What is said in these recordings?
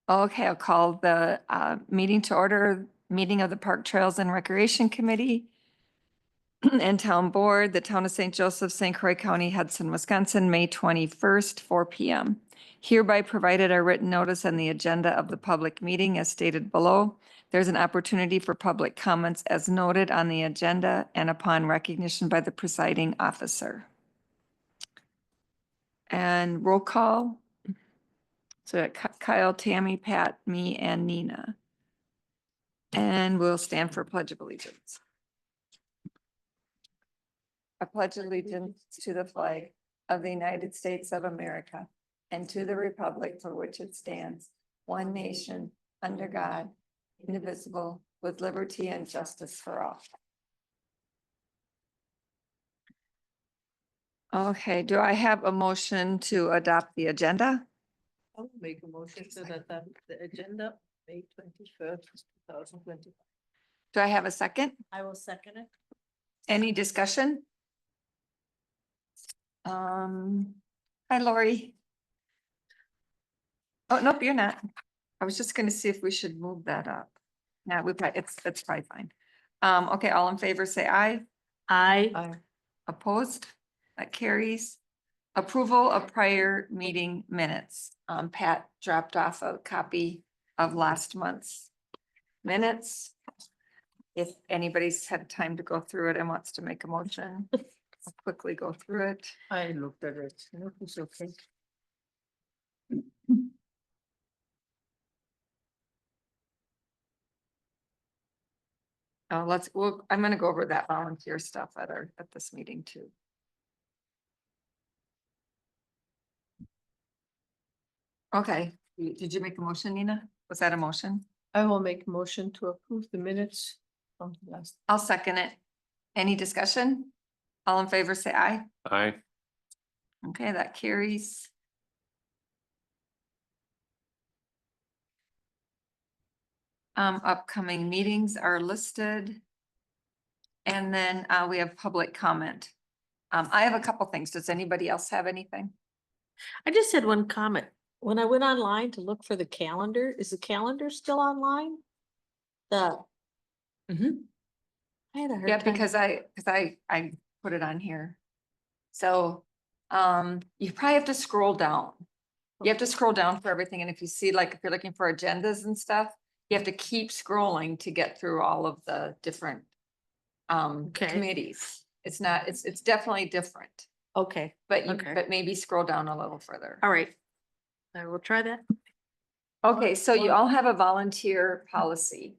Okay, I'll call the meeting to order, meeting of the Park Trails and Recreation Committee and Town Board, the Town of St. Joseph, St. Croix County, Hudson, Wisconsin, May 21st, 4 p.m. Hereby provided a written notice on the agenda of the public meeting as stated below. There's an opportunity for public comments as noted on the agenda and upon recognition by the presiding officer. And roll call. So Kyle, Tammy, Pat, me, and Nina. And we'll stand for Pledge of Allegiance. I pledge allegiance to the flag of the United States of America and to the republic for which it stands, one nation, under God, indivisible, with liberty and justice for all. Okay, do I have a motion to adopt the agenda? I'll make a motion to adopt the agenda, May 21st, 2025. Do I have a second? I will second it. Any discussion? Hi, Lori. Oh, nope, you're not. I was just gonna see if we should move that up. No, it's probably fine. Okay, all in favor, say aye. Aye. Opposed? That carries. Approval of prior meeting minutes. Pat dropped off a copy of last month's minutes. If anybody's had time to go through it and wants to make a motion, I'll quickly go through it. I looked at it. No, it's okay. I'm gonna go over that volunteer stuff at this meeting too. Okay, did you make a motion, Nina? Was that a motion? I will make a motion to approve the minutes from the last. I'll second it. Any discussion? All in favor, say aye. Aye. Okay, that carries. Upcoming meetings are listed. And then we have public comment. I have a couple things. Does anybody else have anything? I just had one comment. When I went online to look for the calendar, is the calendar still online? I had a hard Yeah, time. because I put it on here. So you probably have to scroll down. You have to scroll down for everything. And if you see, like, if you're looking for agendas and stuff, you have to keep scrolling to get through all of the different Okay. committees. It's not, it's definitely different, Okay, but Okay. but maybe scroll down a little further. all right. I will try that. Okay, so you all have a volunteer policy.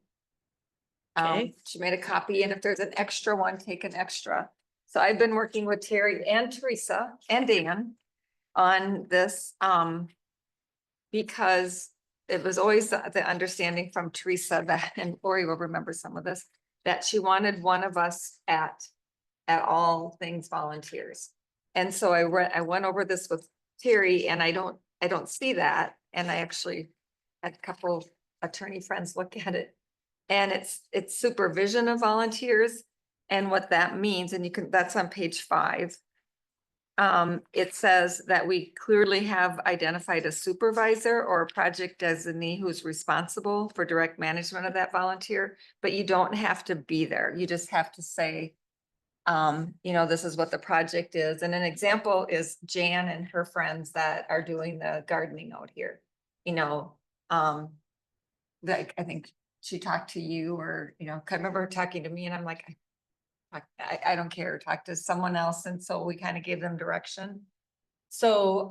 Okay. She made a copy, and if there's an extra one, take an extra. So I've been working with Terry and Teresa and Dan on this, because it was always the understanding from Teresa that, and Lori will remember some of this, that she wanted one of us at all things volunteers. And so I went over this with Terry, and I don't see that. And I actually had a couple attorney friends look at it. And it's supervision of volunteers and what that means. And that's on page 5. It says that we clearly have identified a supervisor or a project designee who's responsible for direct management of that volunteer, but you don't have to be there. You just have to say, this is what the project is. And an example is Jan and her friends that are doing the gardening out here. Like, I think she talked to you, or, I remember her talking to me, and I'm like, I don't care, talk to someone else. And so we kind of gave them direction. So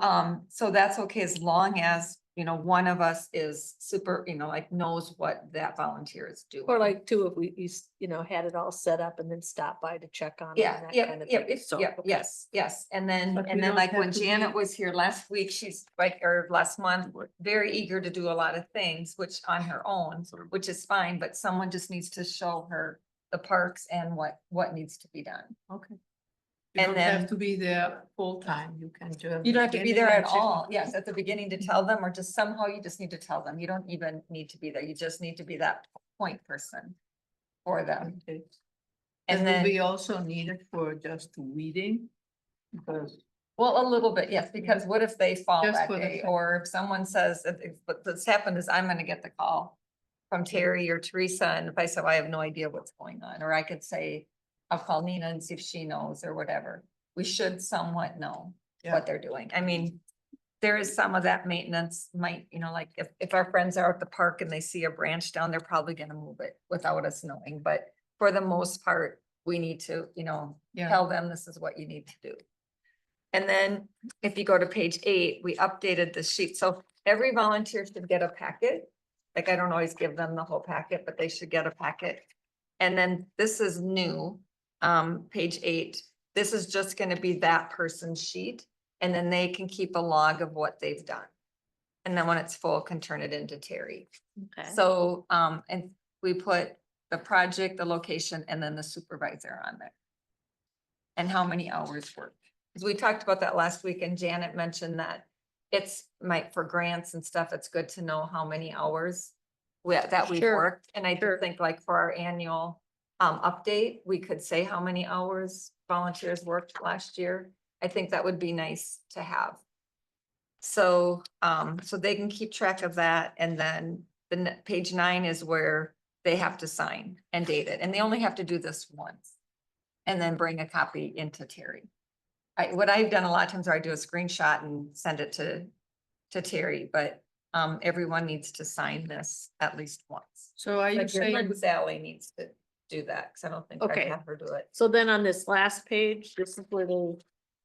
that's okay, as long as, one of us is super, like, knows what that volunteer is doing. Or like two, if we, had it all set up and then stop by to check on it. Yeah, and that yeah, kind of yeah, thing. it's, So, yeah, okay. yes. And then, But we don't like have when to Janet be- was here last week, she's like, or last month, very eager to do a lot of things, which on her own, which is fine, but someone just needs to show her the parks and what needs to be done. Okay. You And don't then- have to be there full time, you can do. You don't have to be there at all. Yes, at the beginning to tell them, or just somehow you just need to tell them. You don't even need to be there. You just need to be that point person for them. And And then then, we also need it for just reading, because Well, a little bit, yes, because what if they fall Just that for the day, fact- or if someone says, what's happened is I'm gonna get the call from Terry or Teresa, and if I say, I have no idea what's going on, or I could say, I'll call Nina and see if she knows or whatever. We should somewhat know Yeah. what they're doing. I mean, there is some of that maintenance might, like if our friends are at the park and they see a branch down, they're probably gonna move it without us knowing, but for the most part, we need to, Yeah. tell them this is what you need to do. And then if you go to page 8, we updated the sheet. So every volunteer should get a packet. Like I don't always give them the whole packet, but they should get a packet. And then this is new, page 8. This is just gonna be that person's sheet. And then they can keep a log of what they've done. And then when it's full, can turn it into Terry. Okay. So, and we put the project, the location, and then the supervisor on there. And how many hours worked. Because we talked about that last week and Janet mentioned that it's for grants and stuff, it's good to know how many hours that we've Sure, worked. And I sure. do think like for our annual update, we could say how many hours volunteers worked last year. I think that would be nice to have. So, so they can keep track of that. And then page 9 is where they have to sign and date it. And they only have to do this once. And then bring a copy into Terry. What I've done a lot of times, I do a screenshot and send it to Terry, but everyone needs to sign this at least once. So are you Like your saying, friend Sally needs to do that, because I don't think I've Okay. had her do it. So then on this last page, this is where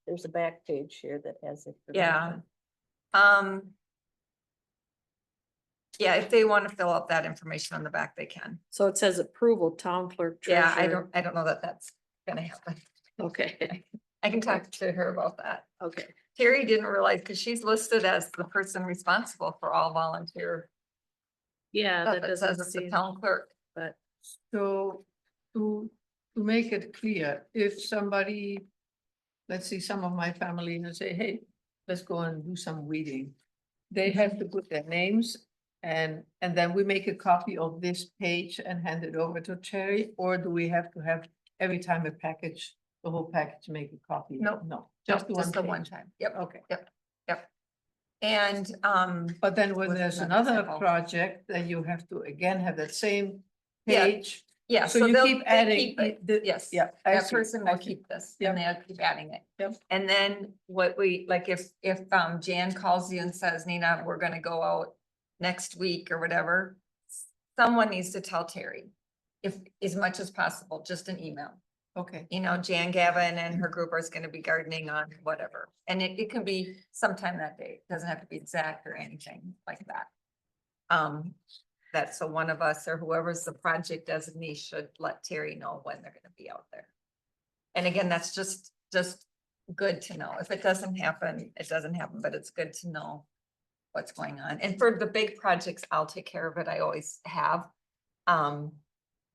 there's a back page here that has it. Yeah. Um. Yeah, if they want to fill out that information on the back, they can. So it says approval, town clerk. Yeah, treasurer. I don't know that that's gonna happen. Okay, I can talk to her about that. okay. Terry didn't realize, because she's listed as the person responsible for all volunteer Yeah, stuff. that It doesn't says it's the seem, town clerk. but so to make it clear, if somebody, let's see, some of my family and say, hey, let's go and do some weeding. They have to put their names and then we make a copy of this page and hand it over to Terry, or do we have to have every time a package, the whole package, make a copy? Nope. No, Just the page. one time. Yep. Okay, And, but then when With there's another another example. project, then you have to again have that same Yeah, page. yeah, So so you they'll keep they adding, keep it. Yes. Yeah. I That see, person I will see. keep this Yep. and they'll keep adding it. Yep. And then what we, like, if Jan calls you and says, Nina, we're gonna go out next week or whatever, someone needs to tell Terry, if, as much as possible, just an email. Okay, Jan Gavin and her group are gonna be gardening on whatever. And it can be sometime that day. It doesn't have to be exact or anything like that. That so one of us or whoever's the project designee should let Terry know when they're gonna be out there. And again, that's just good to know. If it doesn't happen, it doesn't happen, but it's good to know what's going on. And for the big projects, I'll take care of it. I always have.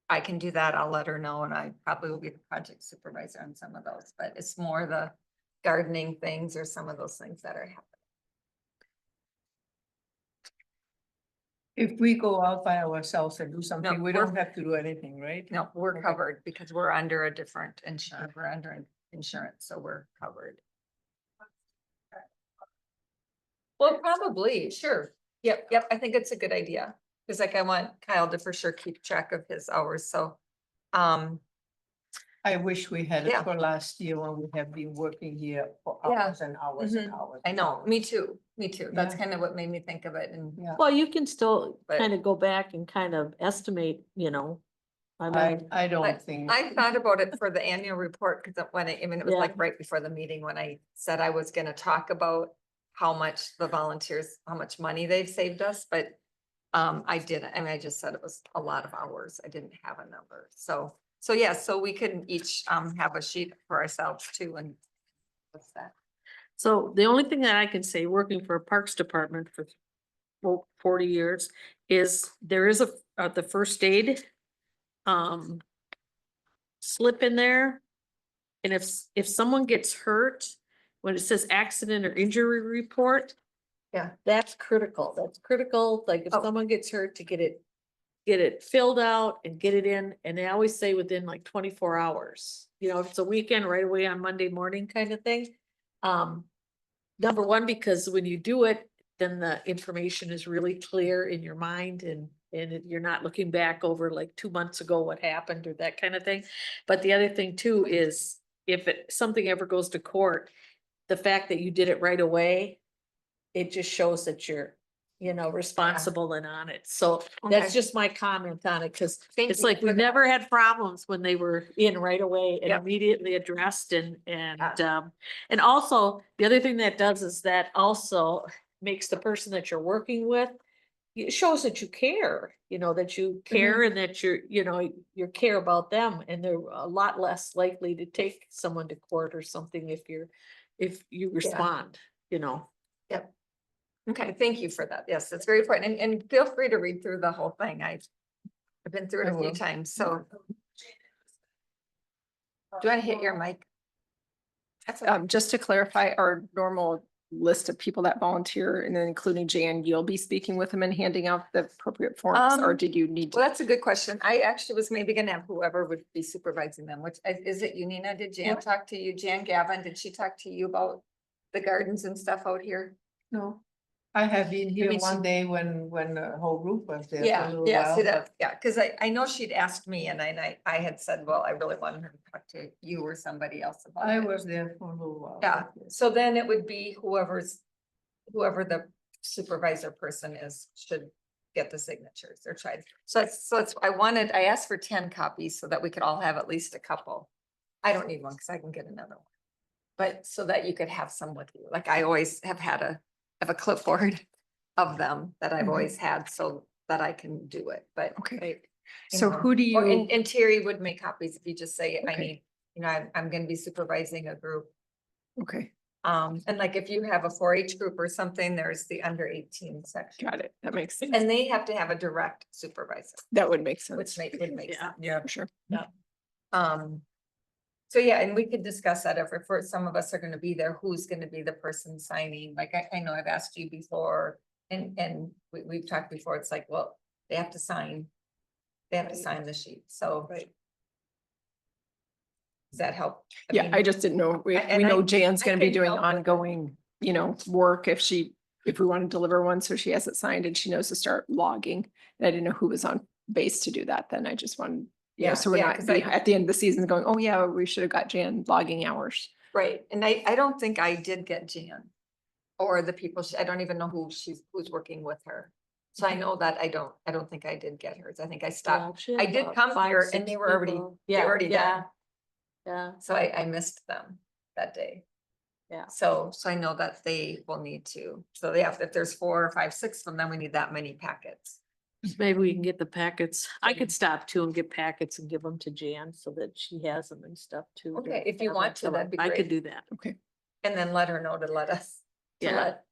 I can do that. I'll let her know, and I probably will be the project supervisor on some of those, but it's more the gardening things or some of those things that are happening. if we go out by ourselves and do something, we we're- don't have to do anything, right? No, we're Okay. covered because we're under a different insurance. We're under an insurance, so we're covered. Well, probably, sure. Yep, I think it's a good idea. Cause like I want Kyle to for sure keep track of his hours, so. I wish we had Yeah. it for last year when we have been working here for Yeah. hours and hours and hours. I and know, hours. me too. That's Yeah. kind of what made me think of it and. Yeah, well, you can still But- kind of go back and kind of estimate, I mean, I don't think. I thought about it for the annual report, because when I mean, it was Yeah. like right before the meeting when I said I was gonna talk about how much the volunteers, how much money they've saved us, but I didn't, I mean, I just said it was a lot of hours. I didn't have a number. So yeah, so we can each have a sheet for ourselves too, and what's that? so the only thing that I can say, working for a Parks Department for 40 years, is there is the first aid slip in there. And if someone gets hurt, when it says accident or injury report. Yeah. That's critical. That's critical, like if Oh. someone gets hurt, to get it filled out and get it in, and they always say within like 24 hours. If it's a weekend, right away on Monday morning kind of thing. Number one, because when you do it, then the information is really clear in your mind and you're not looking back over like 2 months ago what happened or that kind of thing. But the other thing too is if something ever goes to court, the fact that you did it right away, it just shows that you're, responsible and on it. So that's Okay. just my comment on it, because Thank it's you like for we that. never had problems when they were in right away and Yep. immediately addressed and also the other thing that does is that also makes the person that you're working with, it shows that you care, that you care and that you care about them, and they're a lot less likely to take someone to court or something if you respond, Yep. Okay, thank you for that. Yes, it's very important. And feel free to read through the whole thing. I've been through it I a few will. times, so. Do you want to hit your mic? That's okay. Just to clarify, our normal list of people that volunteer and then including Jan, you'll be speaking with them and handing out the appropriate forms, or did you need Well, to? that's a good question. I actually was maybe gonna have whoever would be supervising them, which is it you, Nina? Did Jan talk to you? Jan Gavin, did she talk to you about the gardens and stuff out here? No, I have been here mean, one day when the whole group was there for a Yeah, little yeah, see while. that, yeah, cause I know she'd asked me and I had said, well, I really wanted her to talk to you or somebody else about I it. was there for a little while. Yeah, so then it would be whoever the supervisor person is should get the signatures or try. So it's, I asked for 10 copies so that we could all have at least a couple. I don't need one because I can get another one. But so that you could have some with you, like I always have a clipboard of them that I've Mhm. always had so that I can do it, but. Okay. you So know, who do or- you, And Terry would make copies if you just say, I Okay. need, I'm gonna be supervising a group. okay, And like if you have a 4-H group or something, there's the under 18 section. got it. That makes sense. And they have to have a direct supervisor, That would make sense. which would make Yeah. sense. Yeah, for sure. So yeah, and we could discuss that if for some of us are gonna be there, who's gonna be the person signing, like I know I've asked you before. And we've talked before, it's like, well, they have to sign. They have to Right. sign the sheet, so. Right. Does that help? Yeah, mean, I just didn't know. We and know I- Jan's I gonna be can doing help with it. ongoing, work if we want to deliver one, so she has it signed and she knows to start logging. And I didn't know who was on base to do that, then I just wanted, Yeah, so we're yeah, not 'cause be I- at the end of the season going, oh yeah, we should have got Jan logging hours. Right, and I don't think I did get Jan. Or the people, I don't even know who's working with her. So I know that I don't think I did get hers. I think I stopped. I did come here and they were already, already done. Yeah, So I missed them that day. yeah. So I know that they will need to, so they have, if there's 4 or 5, 6 of them, then we need that many packets. Maybe we can get the packets. I could stop too and get packets and give them to Jan so that she has them and stuff too. to Okay, if you have want them to, fill that'd out. be I could great. do that. Okay. And then let her know to let us. to Yeah. let-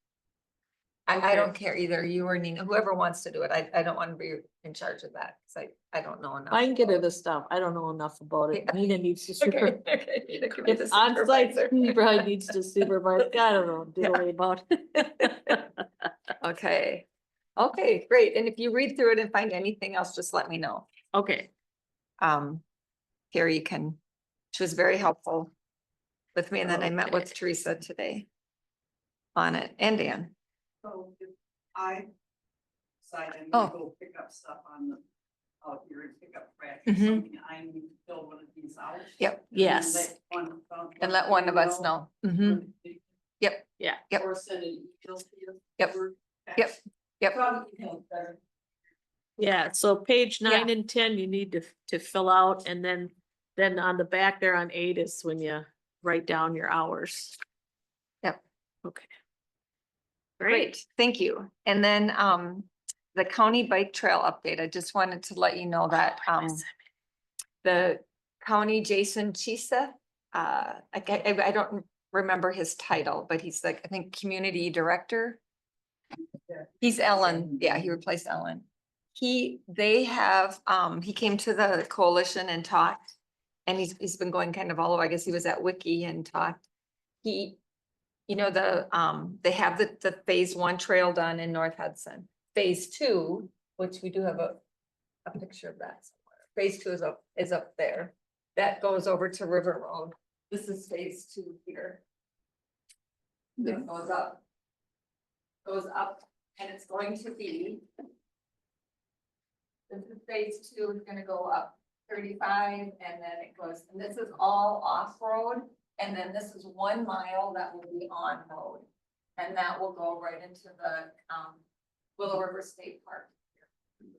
I Okay. don't care either, you or Nina, whoever wants to do it. I don't want to be in charge of that, because I don't know enough. I can get her about the stuff. I don't know enough about it. Yeah. Nina needs to Okay, super. okay, Nina can be the If on site, supervisor. he probably needs to supervise. I don't know, diddly about. Okay, okay, great. And if you read through it and find anything else, just let me know. Okay, Carrie she was very helpful with me, and then I met with Okay. Teresa today on it, and Dan. So if I decide I'm Oh. gonna go pick up stuff on the, out here and pick up trash Mhm. or something, I need to fill one of these out. Yep. and then Yes. And let one of us know. Mhm. Yep. Yeah. Yep. Or send an email to you. Yep. or Yep. text. Yep. Probably, you know, better. yeah, so page Yeah. 9 and 10, you need to fill out, and then on the back there on 8 is when you write down your hours. Yep. Okay. Great, thank you. And then, the county bike trail update, I just wanted to let you know that, Oh, I miss it. the county Jason Chisa, I don't remember his title, but he's like, I think, community director. He's Ellen, yeah, he replaced Ellen. They have, he came to the coalition and talked. And he's been going kind of all over, I guess he was at Wiki and talked. They have the phase 1 trail done in North Hudson. Phase 2, which we do have a picture of that somewhere. Phase 2 is up there. That goes over to River Road. This is phase 2 here. Yeah. It goes up. Goes up, and it's going to be. This is phase 2, is gonna go up 35, and then it goes, and this is all off-road, and then this is 1 mile that will be on-road. And that will go right into the, Willow River State Park.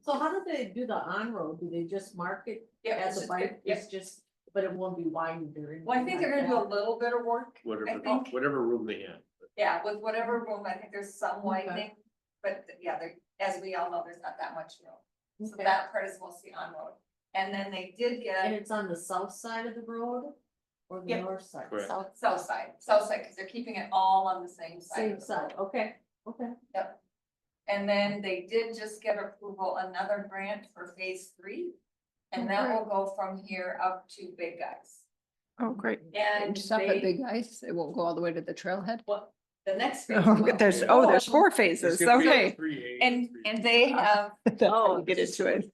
So how do they do the on-road? Do they just mark it Yeah, as a just- bike? yeah. It's just, but it won't be widened or anything Well, I think they're like gonna do a that? little bit of work, I Whatever, think. whatever room they have. Yeah, with whatever room, I think there's some widening, but yeah, there, as we all know, there's not that much room. So Okay. that part is mostly on-road. And then they did And get it's on the south side of the road or the Yep. north side? Correct. south side, because they're keeping it all on the same side. Same of the side, road. okay, okay. Yep. And then they did just get approval, another grant for phase 3. And that will go from here up to Big Guys. Oh, great. And Stop at they, Big Ice. It won't go all the way to the trailhead. what, the next phase. Oh, will. there's, Yeah. oh, there's 4 phases. It's gonna be Okay. 3A, And 3B. they have, That's how Oh, you get into it.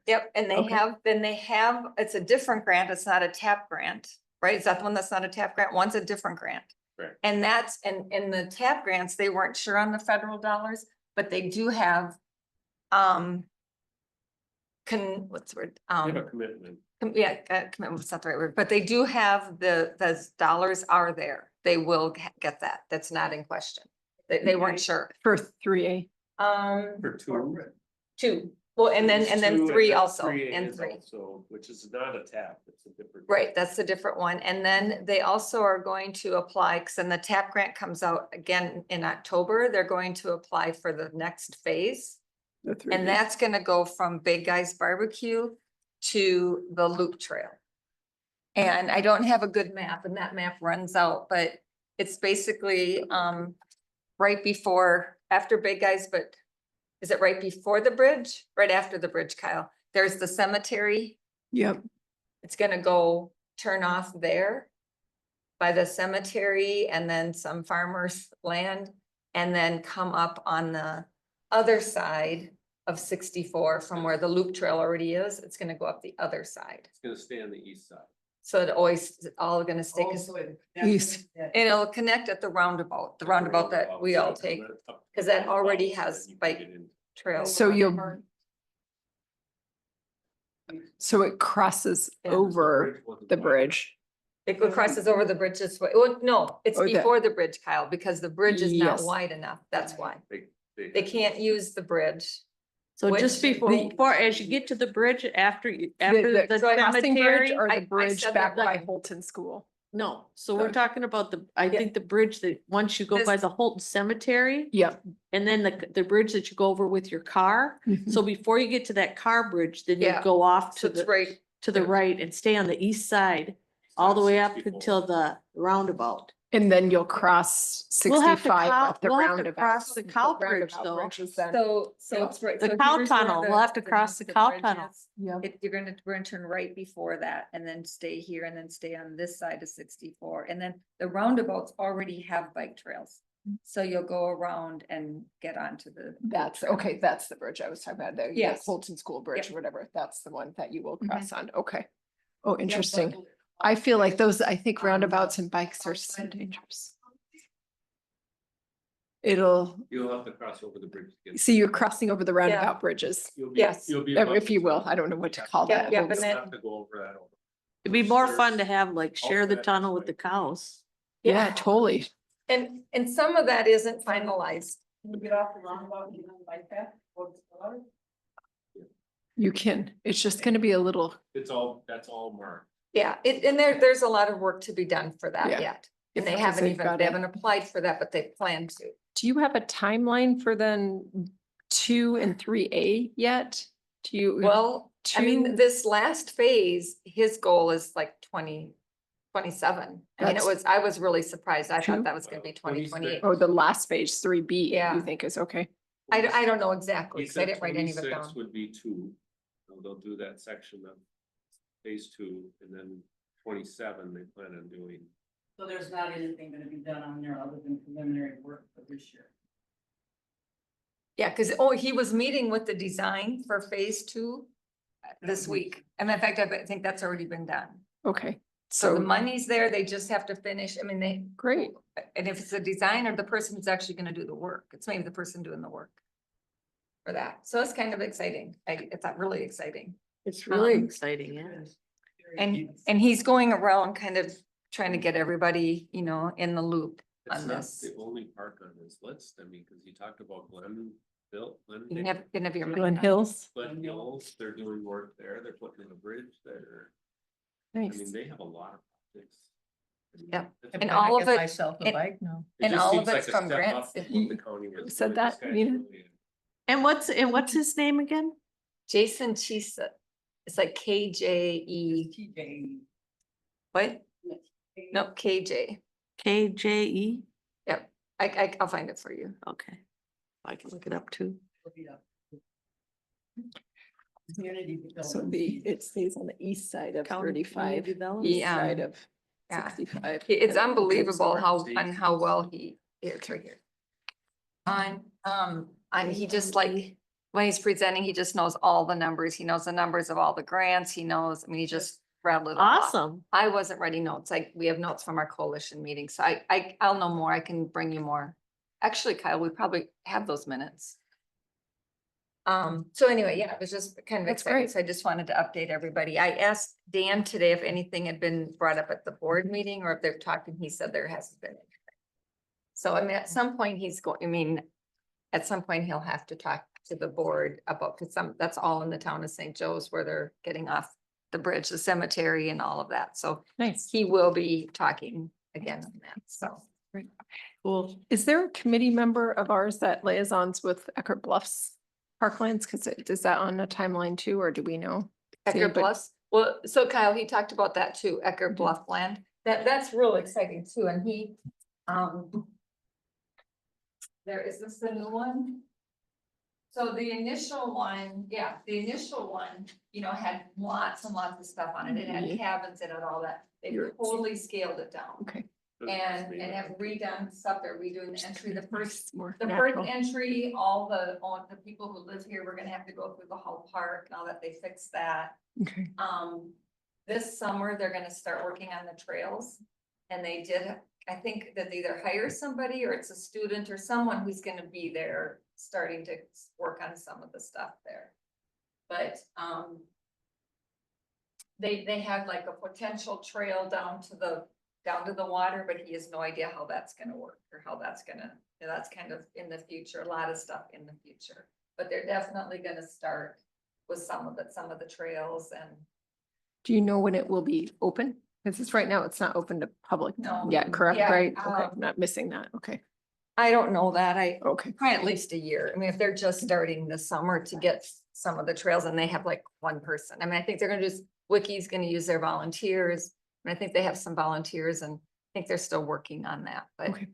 yep, and they Okay. have, then they have, it's a different grant, it's not a TAP grant, right? Is that the one that's not a TAP grant? One's a different grant. Correct. And that's, and in the TAP grants, they weren't sure on the federal dollars, but they do have, what's the word? They have a commitment. Yeah, commitment's not the right word, but they do have the dollars are there. They will get that. That's not in question. They weren't sure. For 3A. For 2. 2, well, and then There's 2 3 then also, 3A and is 3. also, which is not a tap, it's a different. Right, that's a different one. And then they also are going to apply, because then the TAP grant comes out again in October. They're going to apply for the next phase. The 3B. And that's gonna go from Big Guys Barbecue to the Loop Trail. And I don't have a good map, and that map runs out, but it's basically right before, after Big Guys, but is it right before the bridge? Right after the bridge, Kyle. There's the cemetery. Yep. It's gonna go turn off there by the cemetery and then some farmers' land, and then come up on the other side of 64 from where the loop trail already is. It's gonna go up the other side. It's gonna stay on the east side. So it always, all gonna stay, 'cause- East. and it'll connect at the roundabout that we all take, because that already has bike trails. So so it crosses Yeah. over the bridge. It crosses over the bridge this way. Well, no, it's Oh, that- before the bridge, Kyle, because the bridge is not Yes. wide enough. That's why. They They can't use the bridge. So just Which- before, as you get to the bridge, after the The crossing bridge cemetery? or I the bridge said back that by like- Holton School? No, so we're The- talking about I Yeah. think the bridge that, once you go by This- the Holton Cemetery, Yep. and then the bridge that you go over with your car. So before you get to that car bridge, then you Yeah. go off So to it's the, right, to the right and stay on the east side, all the way up 64. until the roundabout. And then you'll cross We'll have to 65 cow- at the we'll have to roundabout. cross the cow bridge, roundabout though. bridge is then- so it's right. The so cow here's where tunnel, we'll have to cross the cow bridge tunnel. is. Yep. We're gonna turn right before that and then stay here and then stay on this side of 64. And then the roundabouts already have bike trails. So you'll go around and get onto the. That's, okay, that's the bridge I was talking about, the Yes. Holton School Bridge Yep. or whatever. That's the one that you will Mhm. cross on. Okay. Oh, Yeah, interesting. but- I feel like I think on roundabouts the and bikes are so outside. dangerous. It'll, You'll have to cross over the bridge. to get- see, you're crossing over the roundabout bridges, You'll be- Yes. you'll be if above you the will. tunnel. I don't know what to call Yeah, that. yeah, whole but You'll then- have to go over that. It'd be more fun to There's- have like share the that tunnel way. with the cows. Yeah, totally. And some of that isn't finalized. Can you get off the roundabout and get on the bike path? Go to the water? You can. It's just gonna be a little, That's all marked. Yeah, and there's a lot of work to be done for that Yeah. yet. And they because haven't they've even, got they it. haven't applied for that, but they plan to. Do you have a timeline for then 2 and 3A yet? Do you? Well, I mean, two- this last phase, his goal is like 2027. I mean, That's- I was really surprised. I Two? thought that was gonna be 2028. Oh, the last page, 3B, Yeah. you think is okay? I don't know exactly, He because I said didn't write any of it 26 down. would be 2. So they'll do that section of phase 2, and then 27 they plan on doing. So there's not anything gonna be done on there other than preliminary work for this year. Yeah, because, he was meeting with the design for phase 2 this week. And in fact, I think that's already been done. Okay, So the So- money's there, they just have to finish, I mean, they. Great. And if it's a designer, the person who's actually gonna do the work, it's maybe the person doing the work. For that, so it's kind of exciting, it's really exciting. It's really Um, exciting, yeah. And he's going around kind of trying to get everybody, you know, in the loop It's on not this. the only park on his list, I mean, cause you talked about Glen You can have your. Glen Hills, Glen Hills, they're doing work there, they're putting in a bridge there. I nice. mean, they have a lot of projects. Yep. It's- And I'm all gonna of get it- Myself a and- bike now. it and just all seems of it's like a from step grants. up from what the county is Said doing. that, This guy's Nina? really- And what's his name again? Jason Chisa, it's like KJE, TJ. what? No, KJ, KJE? yep, I'll find it for you. Okay. I can look it up too. Community So development. it stays on the east side of County 35, Community Development. east Yeah. side of Yeah. 65. It's Okay, unbelievable so how well it's right here. He just like, when he's presenting, he just knows all the numbers, he knows the numbers of all the grants, he knows, I mean, he just rattled it all off. Awesome. I wasn't writing notes, we have notes from our coalition meeting, so I'll know more, I can bring you more. Actually, Kyle, we probably have those minutes. So anyway, yeah, it was just kind of That's exciting, great. so I just wanted to update everybody. I asked Dan today if anything had been brought up at the board meeting or if they're talking, he said there hasn't been. anything. So I mean, at some point he's going, at some point he'll have to talk to the board about, cause that's all in the town of St. Joe's where they're getting off the bridge, the cemetery and all of that, so Nice. he will be talking again on that, so. Cool. Is there a committee member of ours that liaisons with Eckert Bluffs Parklands? Cause is that on a timeline too, or do we know? See, Ecker but- Bluffs, well, so Kyle, he talked about that too, Ecker Mhm. Bluff land, that's real exciting too, and he, there, is this the new one? So the initial one, yeah, the initial one, had lots and lots of stuff on it, it had Mhm. cabins, it had all that, they You're- totally scaled it down. Okay. And have redone stuff, they're redoing the entry, the first It's more the first natural. entry, all the people who live here, we're gonna have to go through the whole park now that they fixed that. Okay. This summer, they're gonna start working on the trails. And they did, I think that they either hire somebody or it's a student or someone who's gonna be there, starting to work on some of the stuff there. But, they had like a potential trail down to the water, but he has no idea how that's gonna work or how that's kind of in the future, a lot of stuff in the future. But they're definitely gonna start with some of the trails and. Do you know when it will be open? Because it's right now, it's not open to public. No. Yeah, correct, Yeah, right? Okay, um, not missing that. Okay, I don't know that, okay. probably at least a year. I mean, if they're just starting this summer to get some of the trails and they have like one person. I mean, I think they're gonna just, Wiki's gonna use their volunteers. And I think they have some volunteers and I think they're still working on that, but. Okay.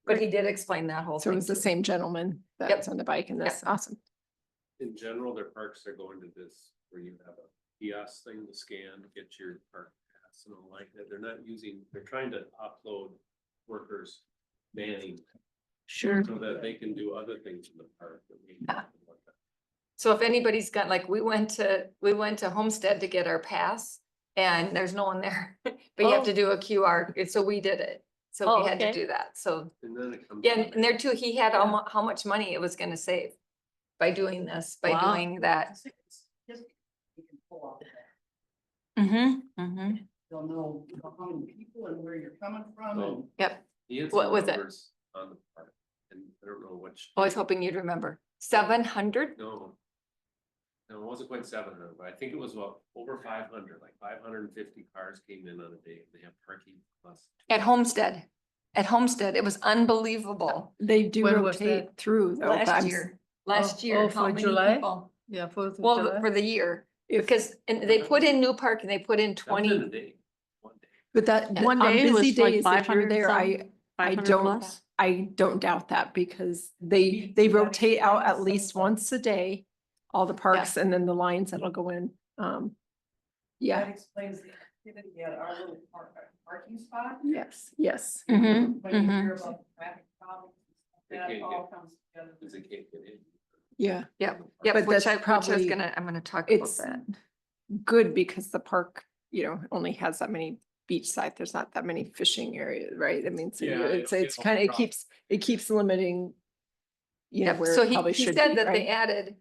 But he did explain that whole So it thing. was the too. same gentleman Yep. that's on the bike and this, awesome. In general, their parks are going to this, where you have a kiosk thing to scan, get your park pass and all like that. They're not using, they're trying to upload workers manning Sure. so that they can do other things in the park. that we- Yeah. So if anybody's got, like, we went to Homestead to get our pass and there's no one there, but you have to do a QR, so we did it. So Oh, we had to okay. do that, so, And then it comes. yeah, and there too, he had how much money it was gonna save by doing this, by Wow. doing that. Just, you can pull off that. They'll know how many people and where you're coming from and. So, Yep, he had What some was it? numbers on the park, and I don't know which. I was hoping you'd remember, 700? No. No, it wasn't quite 700, but I think it was about over 500, like 550 cars came in on a day. They have parking plus. At Homestead, it was unbelievable They do When was rotate through though. but last I'm- year, Oh, how for many July? people? Yeah, Fourth of Well, July. for the year, If, because, and they put in new park and they put in That was in 20. a day, one day. but that, One on day busy was like days, if you're 500 there, some, I 500 don't, plus? I don't doubt that because they rotate out at least once a day. All the parks and then the lines that'll go in. Yeah, That explains the activity at our little parking spot. yes, yes. Mhm, When you mhm. hear about traffic problems, They that can't all get- comes together. Because they can't get in. Yeah, Yep, But which that's I was probably- I'm gonna talk about it's that. good because the park, only has that many beach side, there's not that many fishing areas, right? I mean, so Yeah, it's, it'll it's get kind of, overcrowded. it keeps limiting. You know, Yep, where so it probably he should said be, that they right?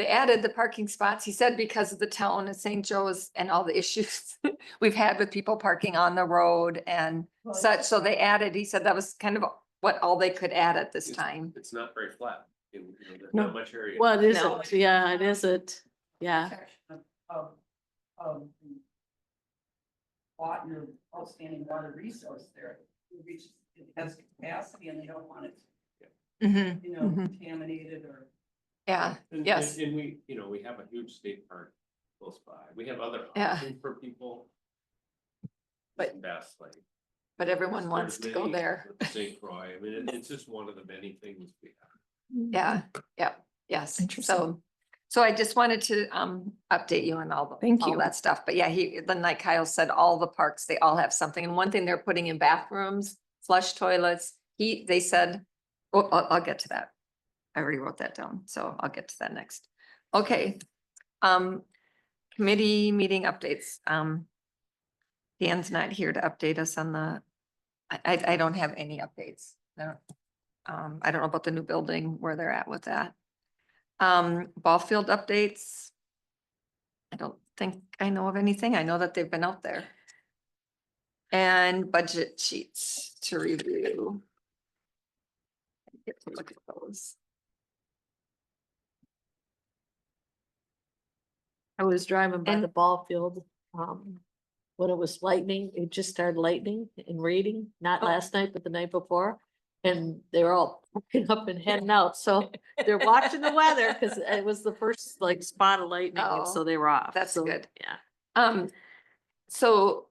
added the parking spots. He said because of the town of St. Joe's and all the issues we've had with people parking on the road and Well, such, so they added, he said that was kind of what all they could add at this time. It's not very flat, there's No. not much area. Well, it No. isn't, yeah, it isn't, yeah. section of the water, outstanding water resource there. It has capacity and they don't want it, Mhm, you know, Mhm. contaminated or. yeah, yes. And we, we have a huge state park close by. We have other Yeah. options for people. But- Bass Lake. But everyone wants There's to go many there. with St. Croix, I mean, it's just one of the many things we have. Yeah, yeah, yes. Interesting. So I just wanted to update you on Thank all you. that stuff. But yeah, then like Kyle said, all the parks, they all have something. And one thing they're putting in bathrooms, flush toilets, they said, oh, I'll get to that. I already wrote that down, so I'll get to that next. Okay. Committee meeting updates. Dan's not here to update us on I don't have any updates. No. I don't know about the new building, where they're at with that. Ball field updates. I don't think I know of anything. I know that they've been out there. And budget sheets to review. Get to look at those. I was driving by And- the ball field, when it was lightning, it just started lightning and raining, not Oh. last night, but the night before. And they were all packing up and heading out, so they're watching the weather, cause it was the first like spot of lightning, and so Oh, they were off. that's So, good. Yeah. So.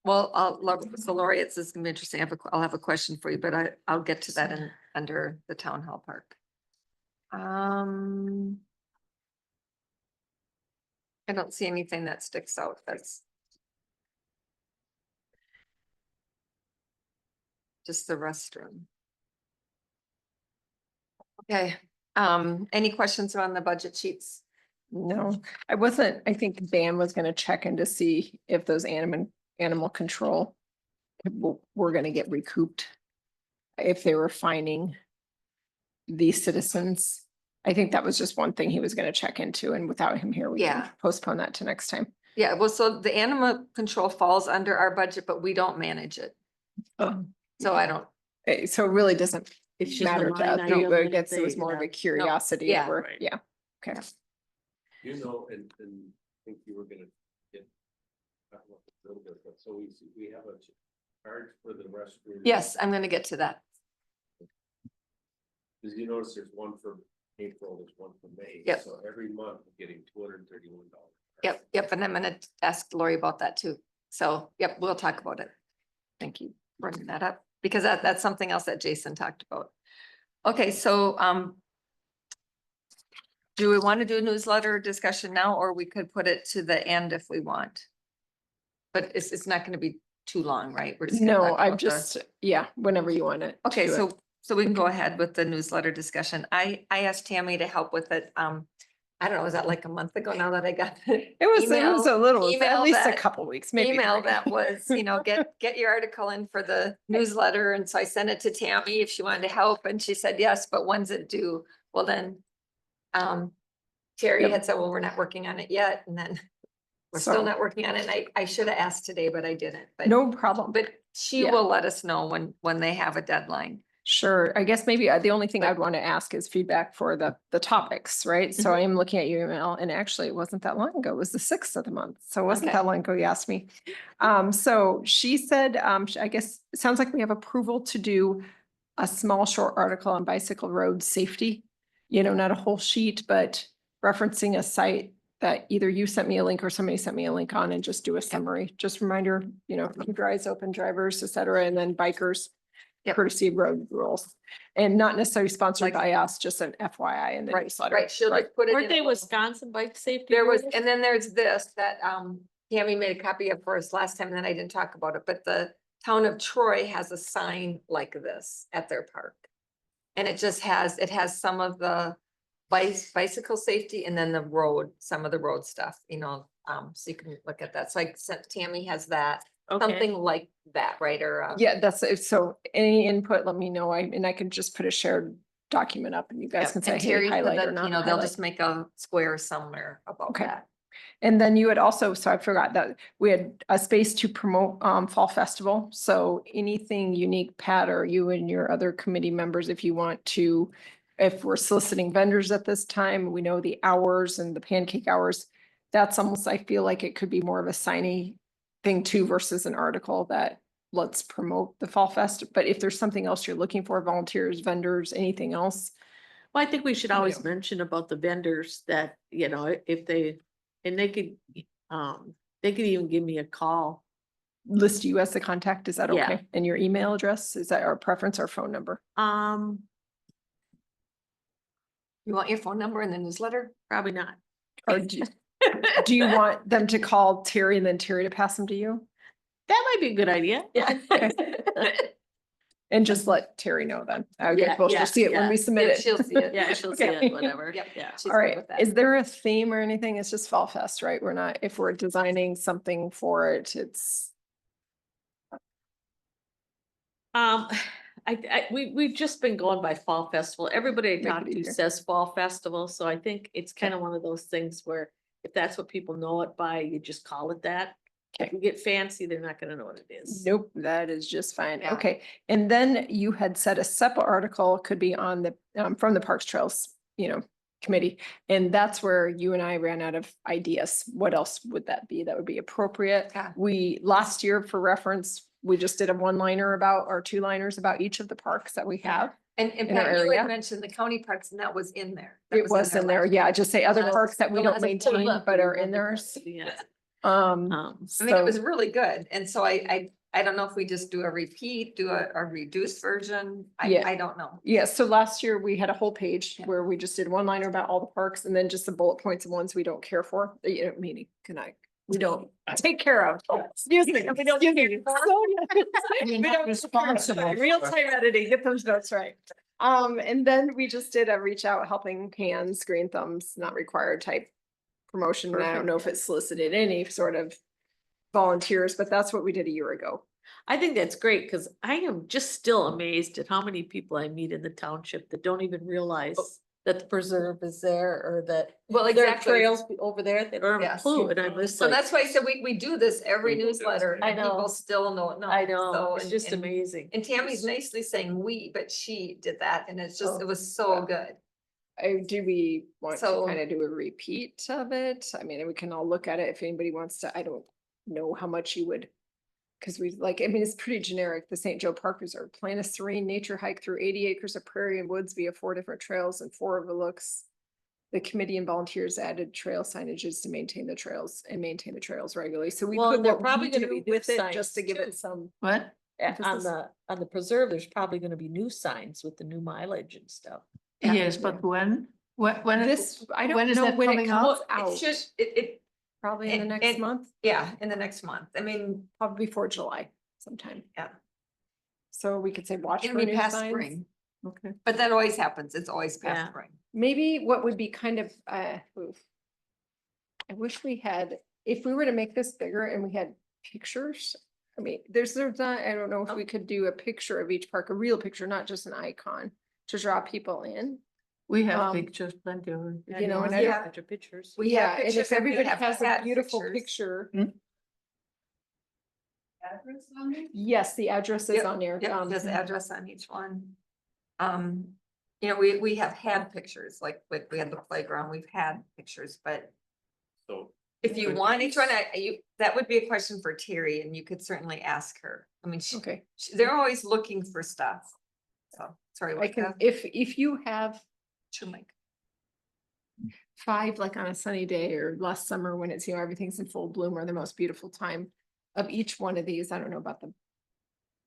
Well, so Lori, this is gonna be interesting. I'll have a question for you, but I'll get to that under the town hall park. I don't see anything that sticks out. That's. Just the restroom. Okay, any questions on the budget sheets? No, I think Dan was gonna check in to see if those animal control were gonna get recouped. If they were fining these citizens. I think that was just one thing he was gonna check into, and without him here, we can Yeah. postpone that to next time. Yeah, well, so the animal control falls under our budget, but we don't manage it. So I don't, So it really doesn't It's just a matter to line us. item I that guess it was they, more of a yeah. curiosity. yeah, if we're- right. Yeah, okay. And I think you were gonna get. talk about this a little bit, but so we have a charge for the restroom. yes, I'm gonna get to that. Cause you notice there's one for April, there's one for May. Yep. So every month we're getting $231. Yep, and I'm gonna ask Lori about that too. So, yep, we'll talk about it. Thank you for bringing that up, because that's something else that Jason talked about. Okay, so, do we want to do a newsletter discussion now, or we could put it to the end if we want? But it's not gonna be too long, right? We're just gonna No, talk I'm about the- just, yeah, whenever you want it. Okay, do it. so we can go ahead with the newsletter discussion. I asked Tammy to help with it. I don't know, was that like a month ago now that I got? It was a little, email at least a that- couple weeks, maybe. Email 3. that was, get your article in for the newsletter. And so I sent it to Tammy if she wanted to help, and she said, yes, but when's it due? Well, then, Terry Yep. had said, well, we're not working on it yet, and then we're still So- not working on it. And I should have asked today, but I didn't, but, No problem. but she Yeah. will let us know when they have a deadline. Sure, I guess maybe the only thing But- I'd want to ask is feedback for the topics, right? So I am looking at your email, and actually it wasn't that long ago, it was the 6th of the month, so it wasn't Okay. that long ago you asked me. So she said, I guess, it sounds like we have approval to do a small short article on bicycle road safety. Not a whole sheet, but referencing a site that either you sent me a link or somebody sent me a link on, and just do a summary, just reminder, keep your eyes open, drivers, et cetera, and then bikers. Yep. Courtesy of road rules, and not necessarily sponsored Like- by us, just an FYI in the Right, newsletter. right. She'll just put it Weren't in. they a little- Wisconsin bike safety? There was, rules? and then there's this that Tammy made a copy of for us last time, and then I didn't talk about it, but the town of Troy has a sign like this at their park. And it has some of the bicycle safety and then some of the road stuff, so you can look at that. So Tammy has that. Okay. something like that, right? Or, Yeah, that's it. So any input, let me know. I can just put a shared document up and you guys Yep, can say, and hey, Terry said highlight or that, not you know, they'll highlight. just make a square somewhere about Okay. that. And then you had also, so I forgot that we had a space to promote Fall Festival. So anything unique, Pat, or you and your other committee members, if you want to, if we're soliciting vendors at this time, we know the hours and the pancake hours. That's almost, I feel like it could be more of a signy thing too versus an article that let's promote the Fall Fest. But if there's something else you're looking for, volunteers, vendors, anything else, Well, I think we should always Yeah. mention about the vendors that, you know, if they, and they could even give me a call. list you as the contact. Is that Yeah. okay? And your email address, is that our preference or phone number? You want your phone number in the newsletter? Probably not. Or do you want them to call Terry and then Terry to pass them to you? That might be a good idea. Yeah. And just let Terry know then. Okay, Yeah, well, yeah, she'll see it when yeah. we submit Yep, it. she'll see it. Yeah, she'll see Okay. it, whatever. Yep. Yeah. She's All good right, with that. is there a theme or anything? It's just Fall Fest, right? We're not, if we're designing something for it, it's, We've just been going by Fall Festival. Everybody I Make talk it to easier. says Fall Festival, so I think it's kind of one of those things where if that's what people know it by, you just call it that. If you get fancy, they're not gonna know what it is. nope, that is just fine. Yeah. Okay. And then you had said a separate article could be on the, from the Parks Trails, committee. And that's where you and I ran out of ideas. What else would that be? That would be appropriate. Yeah. We, last year for reference, we just did a one-liner about, or two-liners about each of the parks that we have. And in our Pat, you area. had mentioned the county parks and that was in there. That It was in there, last yeah, year. just say other last- parks that we the don't last maintain bullet. but are in theirs. Yeah. Um, I mean, it so- was really good. And so I don't know if we just do a repeat, do a reduced version. Yeah. I don't know. Yeah, so last year we had a whole page Yeah. where we just did one liner about all the parks and then just the bullet points of ones we don't care for, meaning, we don't take care of. Excuse me. We don't. You're not responsible. Real time editing, get those notes right. And then we just did a reach out, helping hands, green thumbs, not required type promotion. And I don't know if it solicited any sort of volunteers, but that's what we did a year ago. I think that's great, because I am just still amazed at how many people I meet in the township that don't even realize that the preserve is there, or that Well, there are exactly. trails over there. They don't have a Yes. clue, and I'm just So like, that's why I said we do this every We do this. newsletter I and know. people still don't know. I know, So, it's and- just and- amazing. And Tammy's nicely saying we, but she did that and it's just, Oh, it was so good. Do we want to So- kind of do a repeat of it? I mean, we can all look at it if anybody wants to, I don't know how much you would. Cause we like, I mean, it's pretty generic. The St. Joe Park Reserve, plan a serene nature hike through 80 acres of prairie and woods via 4 different trails and 4 overlooks. The committee and volunteers added trail signages to maintain the trails and maintain the trails regularly. So we Well, put and they're what probably we gonna do be new with it just to signs, give too. it some. What? On emphasis. the preserve, there's probably gonna be new signs with the new mileage and stuff. Yeah. Yes, but when? When? This, I when don't is know that when it coming comes out? out. It should, it, Probably in the and- next and- month, yeah, in the next month. I mean, probably before July sometime. Yeah. So we could say watch it'll for be new past signs. spring, Okay. but that always happens. It's always Yeah. past spring. Maybe what would be kind of, oof. I wish we had, if we were to make this bigger and we had pictures. I mean, there's not, I don't know if we could do a picture of each park, a real picture, not just an icon, to draw people in. We have Um, pictures, plenty of. it. You know, and I Yeah. Bunch of pictures. We Yeah, have and pictures if and we everybody have has a had beautiful pictures. picture, Address on there? yes, the address is Yep, on there. Yep, there's address on each one. You know, we have had pictures, like we had the playground, we've had pictures, but So if you But want each one, that would be a question for Terry and you could certainly ask her. I mean, Okay, they're always looking for stuff. So, sorry, I what can, the, if you have sure, Mike. 5, like on a sunny day or last summer when it's, everything's in full bloom, or the most beautiful time of each one of these. I don't know about the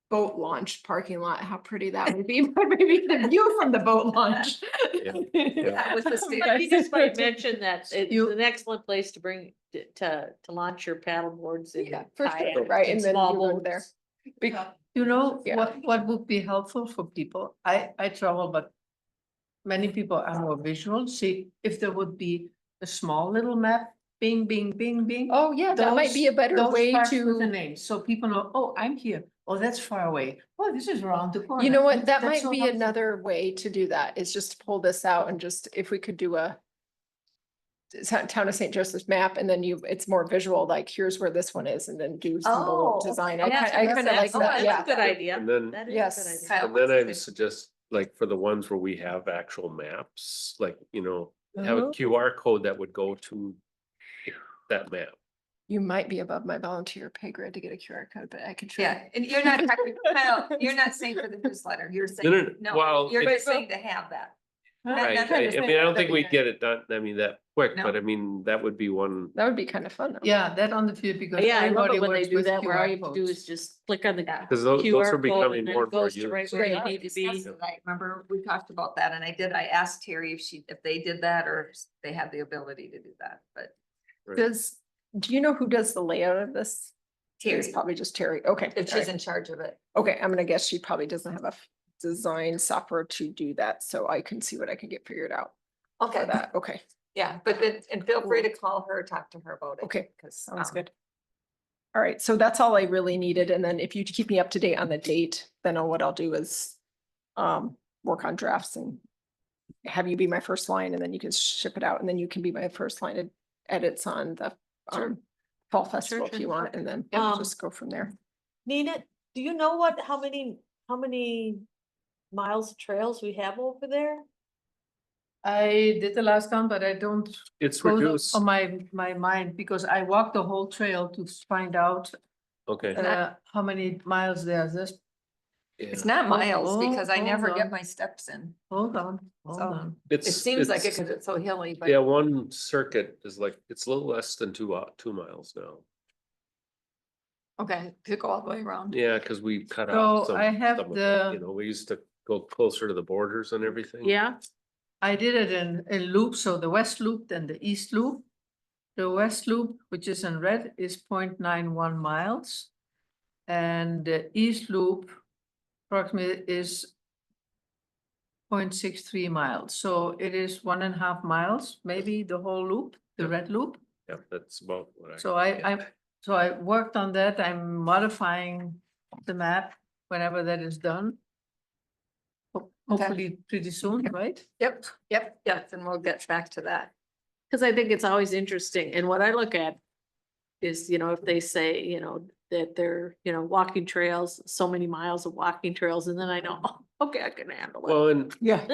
boat launch parking lot, how pretty that would be, but maybe the view from the boat launch. Yeah, with the state- But you just might mention that it's You- an excellent place to bring, to launch your paddle boards and. Yeah, for sure, kayaks right, and then small you go there. boats. You know, Yeah. what would be helpful for people? I travel, but many people are more visual. See, if there would be a small little map bing, bing, bing, bing. Oh, yeah, that might be a better Those way parks with the to, names, so people know, oh, I'm here, oh, that's far away, oh, this is around the corner. you know what, that That's might so be helpful. another way to do that, is just to pull this out and just, if we could do a town of St. Joseph's map, and then it's more visual, like here's where this one is, and then do some little Oh, design. yeah, I kind of like that's- that, that's yeah. a good idea. And then- That is a Yes. good idea. Kyle And then wants I to would say- suggest, like, for the ones where we have actual maps, like, you know, have a Uh-huh. QR code that would go to that map. You might be above my volunteer pay grade to get a QR code, but I could try. Yeah, and you're not, Kyle, you're not saying for the newsletter, you're No, no, saying, no, no, well, you're it's- saying to have that. Right, not- I mean, I don't think that- we'd get it done, I mean, that quick, No. but I mean, that would be one. That would be kind of fun, though. Yeah, that on the field, because Yeah, I love everybody it when they works do with that, where all QR you have to do codes. is just click on the Yeah. Cause those are QR code becoming and then more it and more goes to right used. where you Yeah, need to be. discussed it. I remember we talked about that and I asked Terry if they did that or if they had the ability to do that, but Do you know who does the layout of this? It's Terry, probably just Terry. Okay. if all she's right. in charge of it. Okay, I'm gonna guess she probably doesn't have a design software to do that, so I can see what I can get figured out for Okay, that. Okay, yeah, but then, and feel free to call her, talk to her about it. Okay, Cause. sounds good. All right, so that's all I really needed, and then if you keep me up to date on the date, then what I'll do is work on drafts and have you be my first line, and then you can ship it out, and then you can be my first line edits on the Sure. fall festival if sure. you want, and then Um, just go from there. Nina, do you know how many miles of trails we have over there? I did the last count, but I don't It's go reduced, on my mind, because I walked the whole trail to find out okay. how many miles there is. This, It's Yeah. not miles Oh, because I hold never get on. my steps in. hold on, hold So- on. It seems like it because it's so hilly, but. Yeah, one circuit is like, it's a little less than 2 miles now. Okay, to go all the way around. Yeah, cause we cut off So some. I have some of it, the- You know, we used to go closer to the borders and everything. Yeah, I did it in loops, so the west loop and the east loop. The west loop, which is in red, is 0.91 miles. And the east loop approximately is 0.63 miles, so it is 1.5 miles, maybe the whole loop, the Yep. red loop. Yeah, that's about what I. So I worked on that, I'm modifying the map whenever that is done. Hopefully pretty soon, right? Yep, yes, and we'll get back to that. because I think it's always interesting, and what I look at is, if they say, that they're, walking trails, so many miles of walking trails, and then I know, oh, okay, I can handle it. Well, and, Yeah.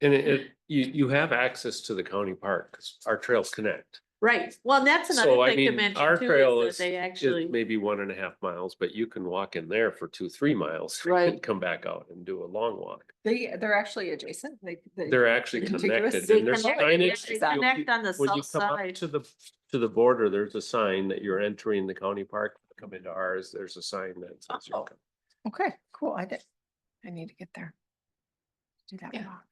and you have access to the county park, cause our trails connect. Right, well, and that's So, another I thing to mean, mention our too, trail is that they actually, It may be 1.5 miles, but you can walk in there for 2-3 miles. Right. And come back out and do a long walk. They're actually adjacent, They're actually Contiguous? connected they and there's connect, signage. they you- connect on the When you south come up side. to the border, there's a sign that you're entering the county park. Come into ours, there's a sign that says you're Oh. coming. Okay, cool, I need to get there. Do that Yeah. walk.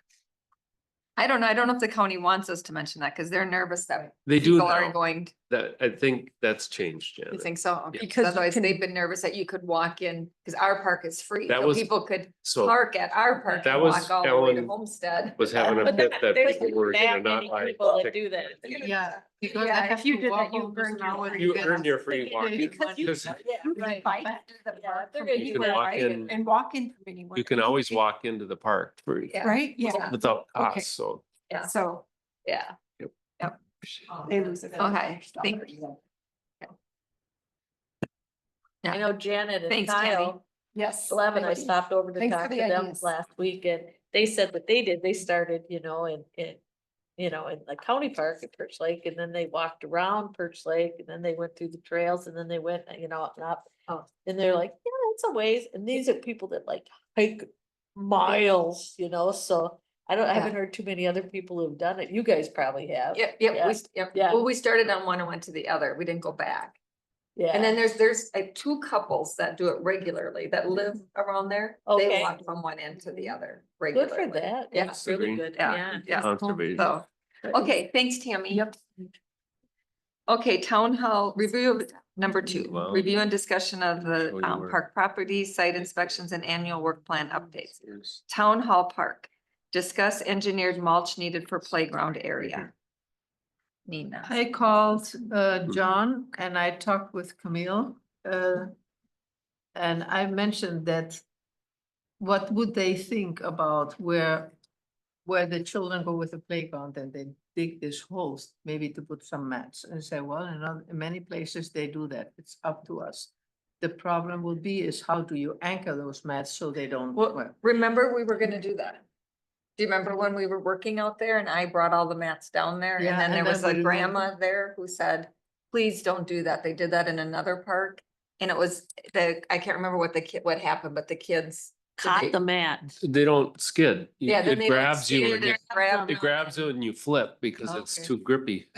I don't know if the county wants us to mention that because they're nervous that They do people are now. going, That, I think that's changed, you Janet. think so? Okay, Yeah. Because you otherwise can- they've been nervous that you could walk in, because our park is free. That So was- people could So park at our park That and was walk all the way to Ellen Homestead. was having a But fit that there's people were that gonna not many like. people that pick- do that. Yeah. Because I Yeah, have if you to did that, walk you almost earned an your hour to You get earned up. your free Yeah, walking. Because you, Because yeah, You can can bike bike. to the Yeah, park they're from gonna do anywhere, that. walk right? in- And walk in from anywhere. You can always walk into the park free, Yeah. Right, yeah, without Okay. cost, so. Yeah. so. Yeah, They lose it. okay, thank you. I know Janet and Thanks, Tammy. Kyle, Yes. Levin, I thank you. stopped over to Thanks for talk to the them ideas. last week, and they said what they did, they started, in the county park at Perch Lake, and then they walked around Perch Lake, and then they went through the trails, and then they went, up. Oh. And they're like, yeah, it's a ways, and these are people that like hike miles, so I haven't heard too many other people who've done it. You guys probably have. Yep, Yeah. Yeah. well, we started on one and went to the other, we didn't go back. Yeah. And then there's like two couples that do it regularly that live around there. They Okay. walk from one end to the other Good regularly. for that. Yeah. That's really Agree. good. Yeah, Yeah. yeah. Conservation. So, okay, thanks, Tammy. Yep. Okay, town hall review number 2, Wow. review and discussion of the Oh, you were- park properties, site inspections and annual work plan updates. Here's- Town Hall Park, discuss engineered mulch needed for playground area. Nina. I called John and I talked with Camille. And I mentioned that what would they think about where the children go with the playground and they dig this holes, maybe to put some mats, and say, well, in many places they do that. It's up to us. The problem will be is how do you anchor those mats so they don't? Well, remember, we were gonna do that. Do you remember when we were working out there and I brought all the mats down there? Yeah, And then and there was then a we grandma there who said, please don't do that. They did that in another park. And it was I can't remember what happened, but the kids. Caught the mat. They don't skid. Yeah, then It they don't grabs you skid and you, and grab it grabs you and you flip because it's Okay. too grippy.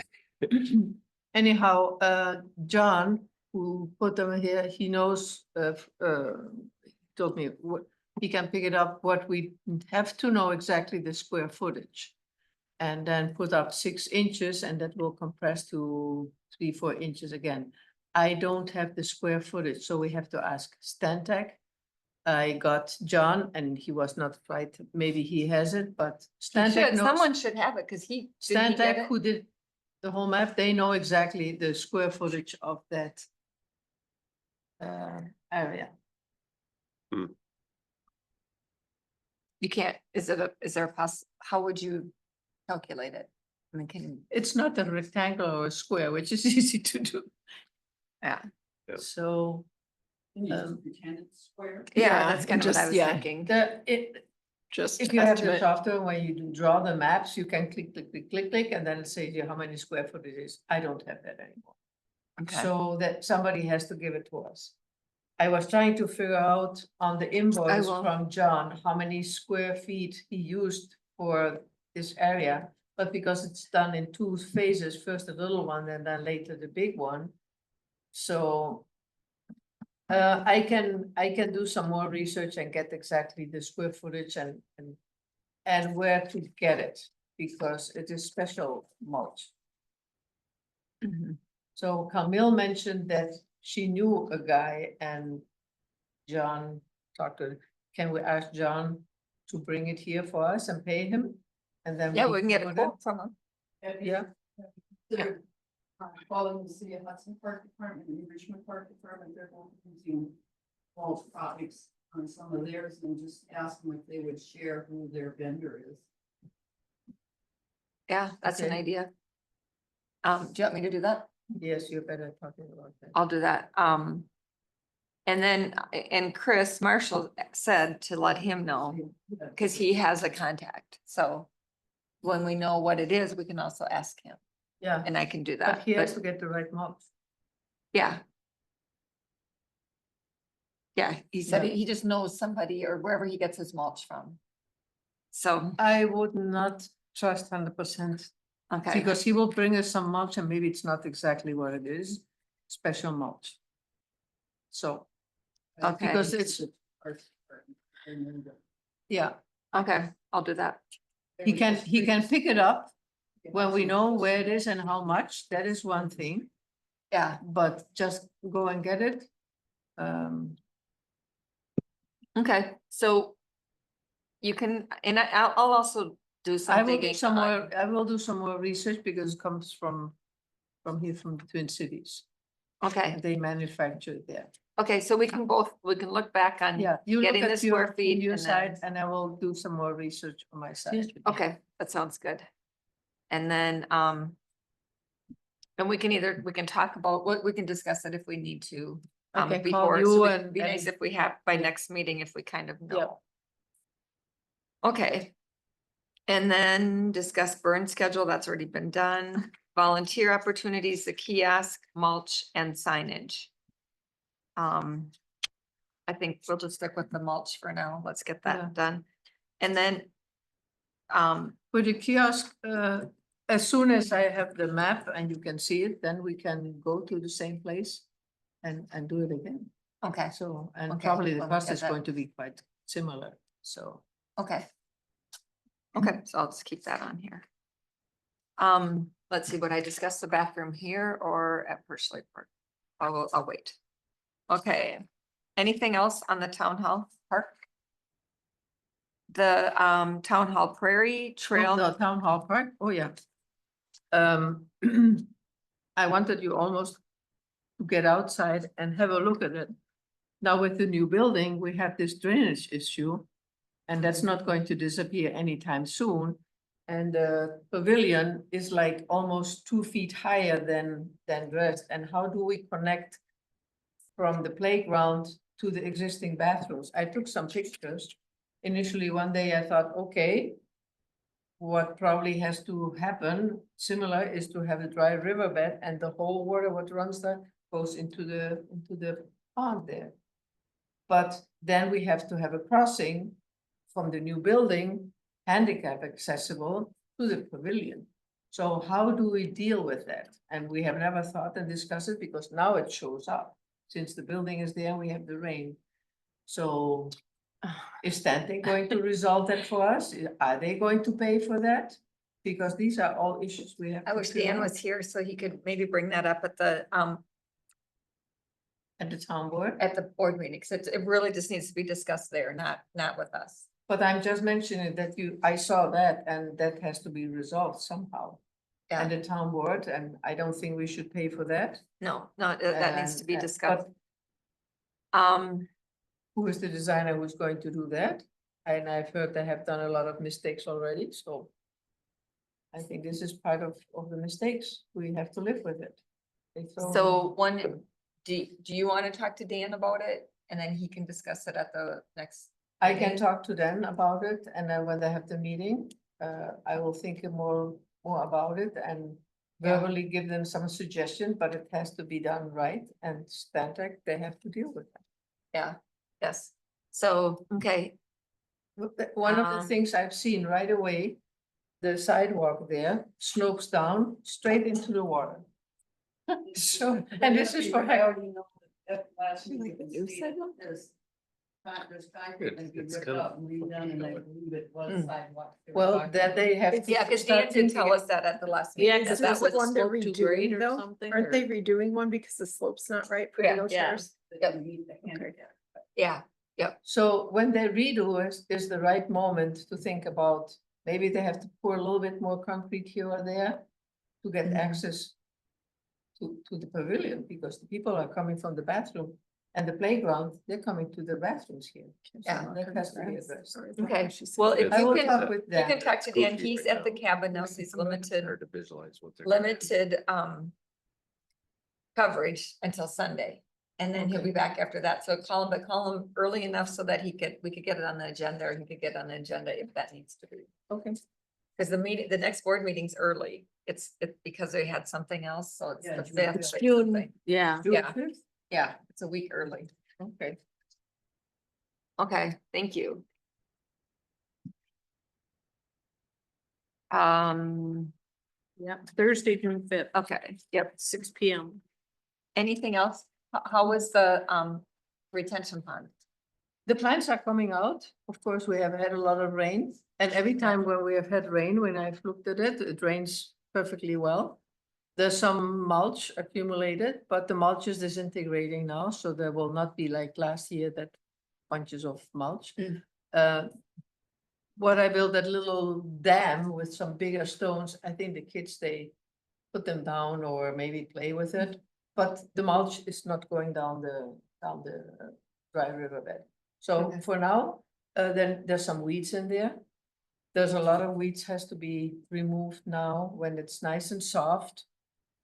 Anyhow, John, who put them here, he knows, told me what, he can pick it up, what we have to know exactly the square footage. And then put up 6 inches and that will compress to 3-4 inches again. I don't have the square footage, so we have to ask Stantec. I got John and he was not right, maybe he has it, but Stantec knows. Someone should have it, cause did he get Stantec, it? who did the whole map, they know exactly the square footage of that area. You can't, is there a how would you calculate it? I mean, can, It's not a rectangle or a square, which is easy to do. yeah, Yeah. So Can you just pretend it's square? yeah, Yeah, that's kind of what I just- was yeah. thinking. Just if you have the estimate. software where you do draw the maps, you can click, click, click, click, click, and then it says you how many square foot it is. I don't have that anymore. Okay, So that somebody has to give it to us. I was trying to figure out on the invoice will. from John, how many square feet he used for this area. But because it's done in 2 phases, first the little one and then later the big one. So I can do some more research and get exactly the square footage and where to get it, because it is special mulch. Mhm. So Camille mentioned that she knew a guy and John talked to, can we ask John to bring it here for us and pay him? And then. Yeah, we can get a put it- quote from them. Yeah, They're following the city of Hudson Park Department and the Richmond Park Department, they're both using mulch products on some of theirs and just ask them if they would share who their vendor is. Yeah, that's an Okay. idea. Do you want me to do that? yes, you're better talking about that. I'll do that. And then, and Chris Marshall said to let him know, cause he has a contact, so. When we know what it is, we can also ask him, Yeah, and I can do but that, he has but to get the right mulch. yeah. Yeah, he said Yeah. he just knows somebody or wherever he gets his mulch from. So, I would not trust 100%. okay, Because he will bring us some mulch and maybe it's not exactly what it is, special mulch. So, okay, because it's, yeah, okay, I'll do that. he can pick it up when we know where it is and how much, that is one thing, Yeah, but just go and get it. okay, so. You can, and I'll also do some I will do digging some on- more, I will do some more research because it comes from here, from the Twin Cities. Okay, They manufacture it there. okay, so we can look back on. Yeah, you look Getting the at square feet your and side then- and I will do some more research on my side. Okay, that sounds good. And then, and we can talk about, we can discuss it if we need to. Okay, call Before, you so and- it'd be nice if we have by next meeting, if we kind of Yep. know. Okay. And then discuss burn schedule, that's already been done. Volunteer opportunities, the kiosk, mulch and signage. I think we'll just stick with the mulch for now. Let's get Yeah. that done. And then, For the kiosk, as soon as I have the map and you can see it, then we can go to the same place and do it again. okay, So, and Okay, probably the we'll cost get is that. going to be quite similar, so. okay. Okay, so I'll just keep that on here. Let's see, would I discuss the bathroom here or at Pershing Park? I'll wait. Okay, anything else on the town hall park? The town hall prairie trail, The town hall park, oh yeah. I wanted you almost to get outside and have a look at it. Now with the new building, we have this drainage issue. And that's not going to disappear anytime soon. And the pavilion is like almost 2 feet higher than the rest. And how do we connect from the playground to the existing bathrooms? I took some pictures. Initially, one day I thought, okay, what probably has to happen, similar, is to have a dry riverbed and the whole water what runs there goes into the pond there. But then we have to have a crossing from the new building, handicap accessible to the pavilion. So how do we deal with that? And we have never thought and discussed it because now it shows up. Since the building is there, we have the rain. So is Stantec going to resolve that for us? Are they going to pay for that? Because these are all issues we have. I to wish figure Dan out was here so he could maybe bring that up at the At the town board, board meeting, because it really just needs to be discussed there, not with us. but I'm just mentioning that I saw that and that has to be resolved somehow. Yeah. And the town board, and I don't think we should pay for that. No, that needs to be And, discussed. but who is the designer who's going to do that? And I've heard they have done a lot of mistakes already, so. I think this is part of the mistakes. We have to live with it. So do you want to talk to Dan about it? And then he can discuss it at the next. I can meeting? talk to them about it, and then when they have the meeting, I will think more about it and Yeah. verbally give them some suggestion, but it has to be done right, and Stantec, they have to deal with that. Yeah, yes. So, okay, One of the Um, things I've seen right away, the sidewalk there slopes down straight into the water. So, and this is for, I already know that last You like week the in new Sweden, sidewalk? there's concrete and be It's ripped kind of- up and redone, and I believe it was Mm. sidewalk. they were well, talking that about. they have. to yeah, because start Dan did thinking tell us that at the last. meeting, Yeah, that because that was was the one they're slope too great redoing or though? something? Aren't or- they redoing one because the slope's not right for Yeah. wheelchairs? They didn't meet the handicap. Yeah, So when they redo is the right moment to think about, maybe they have to pour a little bit more concrete here or there to get Mhm. access to the pavilion, because the people are coming from the bathroom and the playground, they're coming to the bathrooms here. So Yeah. that has to be addressed. okay. Well, if I you will can, talk with you can Dan. talk to Dan. He's at the cabin now, so he's limited, Hard to visualize what they're. limited, coverage until Sunday. And then he'll be Okay. back after that. So call him early enough so that we could get it on the agenda, or he could get on the agenda if that needs to be. Okay. Because the next board meeting's early. It's because they had something else, so it's. Yeah, the June fifth, fifth. it's June, something. yeah. Yeah. June 5th? Yeah, it's a week early. Okay. Okay, thank you. Um, Yeah, Thursday, June 5th, okay, yep. 6 PM. Anything else? How was the retention pond? The plants are coming out. Of course, we have had a lot of rain, and every time when we have had rain, when I've looked at it, it rains perfectly well. There's some mulch accumulated, but the mulch is disintegrating now, so there will not be like last year that bunches of mulch. Mm. What I built, that little dam with some bigger stones, I think the kids, they put them down or maybe play with it. But the mulch is not going down the dry riverbed. So Okay. for now, then there's some weeds in there. There's a lot of weeds has to be removed now when it's nice and soft.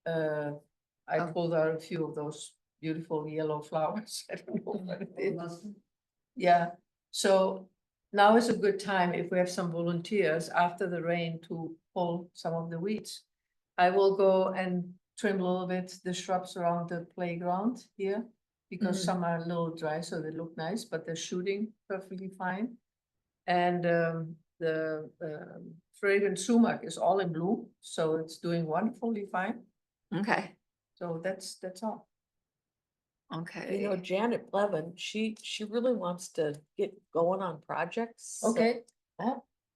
I Oh. pulled out a few of those beautiful yellow flowers. I don't know what it is. Mustard. Yeah, so now is a good time if we have some volunteers after the rain to pull some of the weeds. I will go and trim a little bit the shrubs around the playground here, because Mhm. some are a little dry, so they look nice, but they're shooting perfectly fine. And the fragrant sumac is all in bloom, so it's doing wonderfully fine. Okay, So that's all. You know, okay. Janet Levin, she really wants to get going on projects. Okay,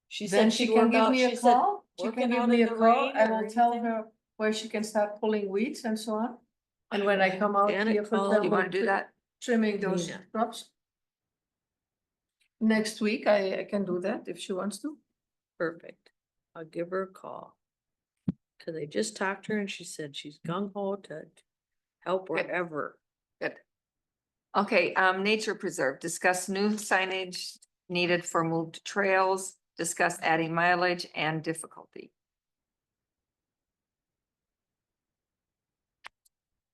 She then said she she'd can work give out, me a she said, call. She working can give out me in a the call. rain I or will tell anything? her where she can start pulling weeds and so on. And when I come out Janet here, for called. You example, wanna do that? trimming those Nina. shrubs. Next week, I can do that if she wants to. Perfect. I'll give her a call. Cause I just talked to her and she said she's gung ho to help Good. wherever. Good. Okay, nature preserve, discuss new signage needed for moved trails, discuss adding mileage and difficulty.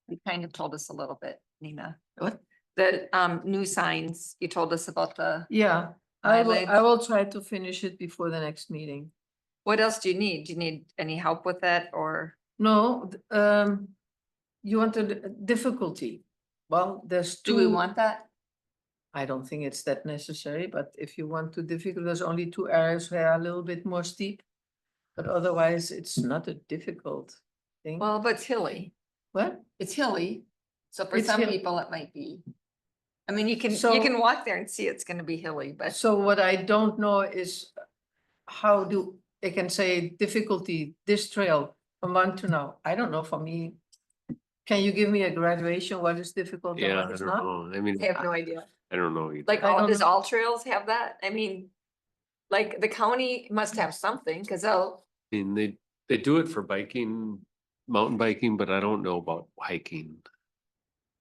You kind of told us a little bit, Nina. What? The new signs, you told us about the, Yeah, I Mileage. will try to finish it before the next meeting. what else do you need? Do you need any help with that or? No, you want the difficulty. Well, there's Do we two. want that? I don't think it's that necessary, but if you want to difficult, there's only two areas where are a little bit more steep. But otherwise, it's not a difficult thing. Well, but it's hilly. What? It's hilly. So for It's some hill- people, it might be. I mean, you can So- walk there and see it's gonna be hilly, but So what I don't know is how do, they can say difficulty, this trail from 1 to now. I don't know for me. Can you give me a graduation? What is difficult and Yeah, what I is don't not? know. I mean, I have no idea. I don't know. either. Like, I don't does know. all trails have that? I mean, like the county must have something, cause they'll, I mean, they do it for biking, mountain biking, but I don't know about hiking.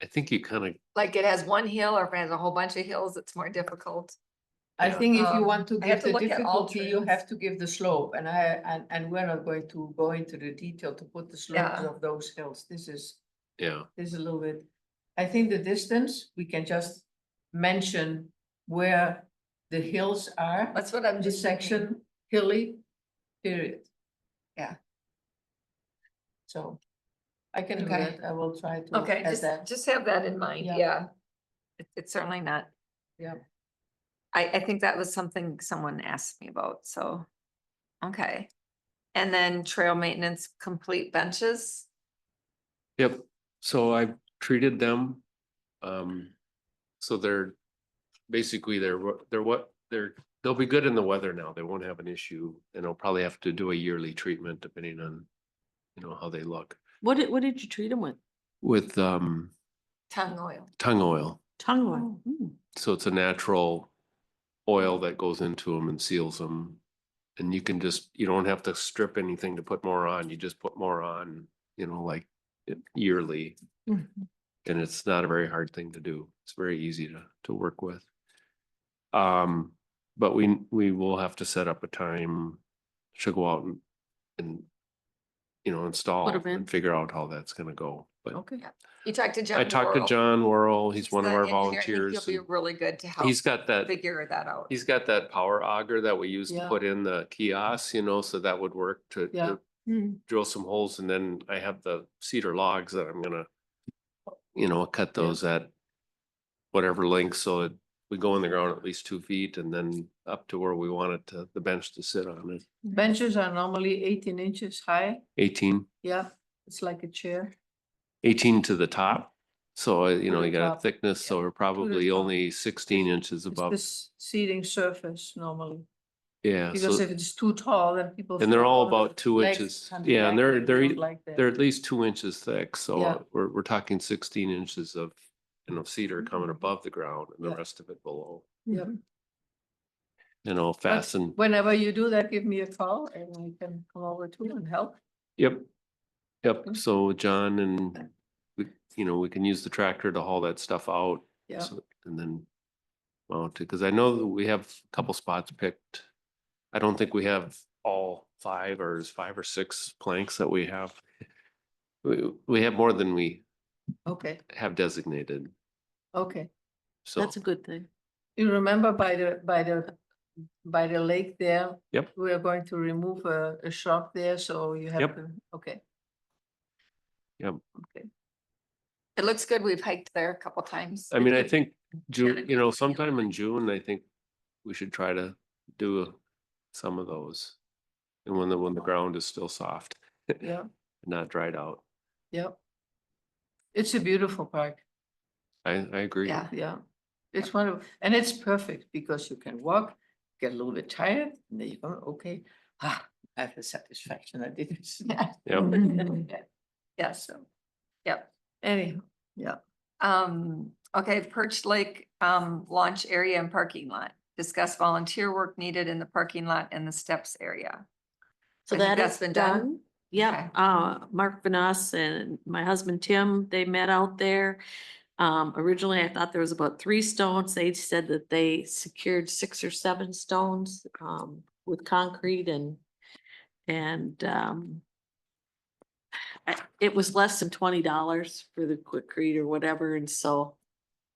I think you kind of, like it has one hill or if it has a whole bunch of hills, it's more difficult. I Yeah. think if you want to I have give to the look at all difficulty, you trails. have to give the slope, and and we're not going to go into the detail to put the slopes Yeah. of those hills. This is yeah, a little bit. I think the distance, we can just mention where the hills are, That's what I'm the just thinking. section hilly, period. Yeah. So I can do Okay. that. I will try to. Okay, add that. just have that in mind, Yeah. yeah. It's certainly not. Yeah. I think that was something someone asked me about, so. Okay. And then trail maintenance, complete benches. yep. So I've treated them. So they're basically they'll be good in the weather now. They won't have an issue, and I'll probably have to do a yearly treatment depending on, how they look What did you treat them with? with Tongue oil. tongue oil. Tongue oil. Mm. So it's a natural oil that goes into them and seals them. And you don't have to strip anything to put more on. You just put more on, like yearly. Mhm. And it's not a very hard thing to do. It's very easy to work with. But we will have to set up a time to go out and install Put 'em in. and figure out how that's gonna go. But Okay. You talked to John. I talked to Worrell. John Worrell. He's one of the our engineer. I think volunteers. He'll be and really good to help He's got that. figure that out. He's got that power auger that we use to Yeah. put in the kiosk, so that would work to Yeah. Mm. drill some holes, and then I have the cedar logs that I'm gonna, cut those at whatever length, so that we go in the ground at least 2 feet and then up to where we want the bench to sit on it. Benches are normally 18 inches high. 18 Yeah, it's like a chair. to the top. So, you the got a top, thickness, so we're probably top. only 16 inches It's above. this seating surface normally, Yeah, because so, if it's too tall, then people. and they're feel, all "Oh, about 2 legs inches. on the Yeah, and back," they're, and they're, we don't like that. they're at least 2 inches thick, Yeah. so we're talking 16 inches of, cedar coming Mhm. above the ground and the Yeah. rest of it below. Yep. But fasten, Whenever you do that, give me a call and I can come over too and help. yep. Yep, Mm. so John and we can use the tractor to haul that stuff out. Yeah. And then mount it, because I know that we have a couple spots picked. I don't think we have all 5 or 5 or 6 planks that we have. We have more than we Okay, have designated, okay. so. That's a good thing. You remember by the lake there? Yep. We are going to remove a shop there, so you have Yep. to, okay. Yep. It looks good. We've hiked there a couple times. I mean, I think Kinda June, good feeling. sometime in June, I think we should try to do some of those. And when the ground is still soft, Yeah, not dried out. yeah. It's a beautiful park, I agree. Yeah. yeah. It's wonderful, and it's perfect because you can walk, get a little bit tired, and then you go, okay, I have the satisfaction I did it. Yep. Yes, So, yep. anyhow, yeah. Okay, Perch Lake, launch area and parking lot. Discuss volunteer work needed in the parking lot and the steps area. So I think that that's has been been done. done. Yeah, Mark Vanus and my husband Tim, they met out there. Originally I thought there was about 3 stones. They said that they secured 6 or 7 stones, with concrete and it was less than $20 for the Quikrete or whatever, and so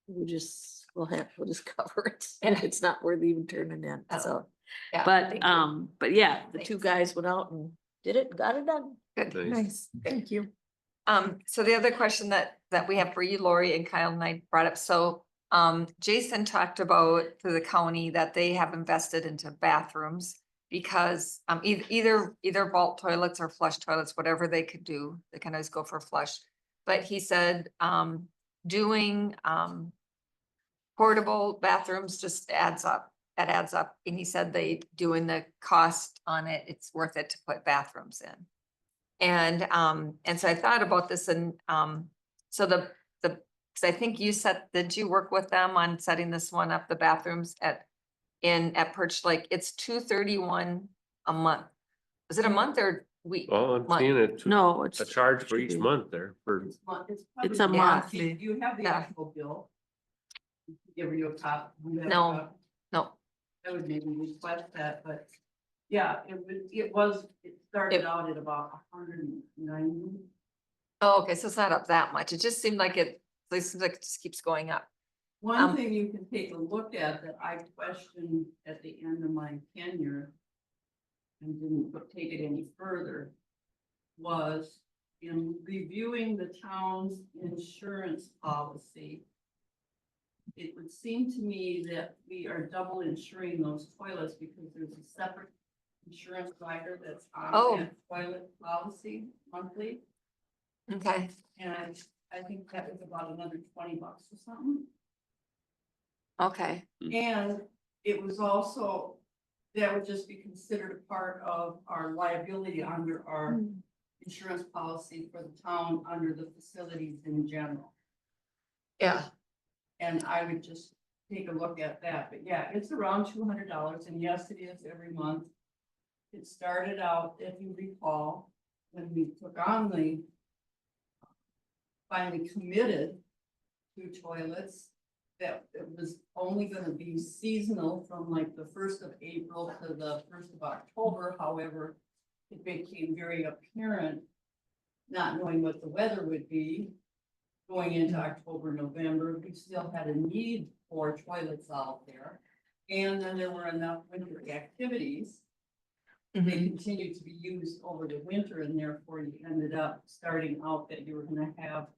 we'll just cover it. It's not worth even turning in, Oh, so. Yeah, But, thank you. but yeah, the 2 Thanks. guys went out and did it, got it done. Good. Nice. Nice, thank you. So the other question that we have for you, Lori, and Kyle and I brought up, so Jason talked about to the county that they have invested into bathrooms because either vault toilets or flush toilets, whatever they could do, they can always go for flush. But he said doing portable bathrooms just adds up. That adds up. And he said doing the cost on it, it's worth it to put bathrooms in. And so I thought about this and, so cause I think did you work with them on setting this one up, the bathrooms at Perch Lake? It's $231 a month. Is it a month or week? Well, I'm Month. seeing it, No, it's. a charge for should each be- month there for, It's probably It's a the- monthly. You have the Yeah. actual bill. Give you a cop. You have a No. cop? No, I would maybe request that, but yeah, it started out at about 190. oh, okay, so it's not up that much. It just seemed like it seems like it just keeps going up. One thing you can take a look at that I questioned at the end of my tenure and didn't take it any further was in reviewing the town's insurance policy. It would seem to me that we are double insuring those toilets because there's a separate insurance rider that's Oh. on that toilet policy monthly. Okay, And I think that was about another $20 or something. okay, And it was also, that would just be considered a part of our liability under our insurance policy for the town, under the facilities in general. yeah, And I would just take a look at that, but yeah, it's around $200, and yes, it is every month. It started out, if you recall, when we took on finally committed to toilets, that it was only gonna be seasonal from like the 1st of April to the 1st of October. However, it became very apparent, not knowing what the weather would be, going into October, November, we still had a need for toilets out there. And then there were enough winter activities. They Mhm. continued to be used over the winter, and therefore you ended up starting out that you were gonna have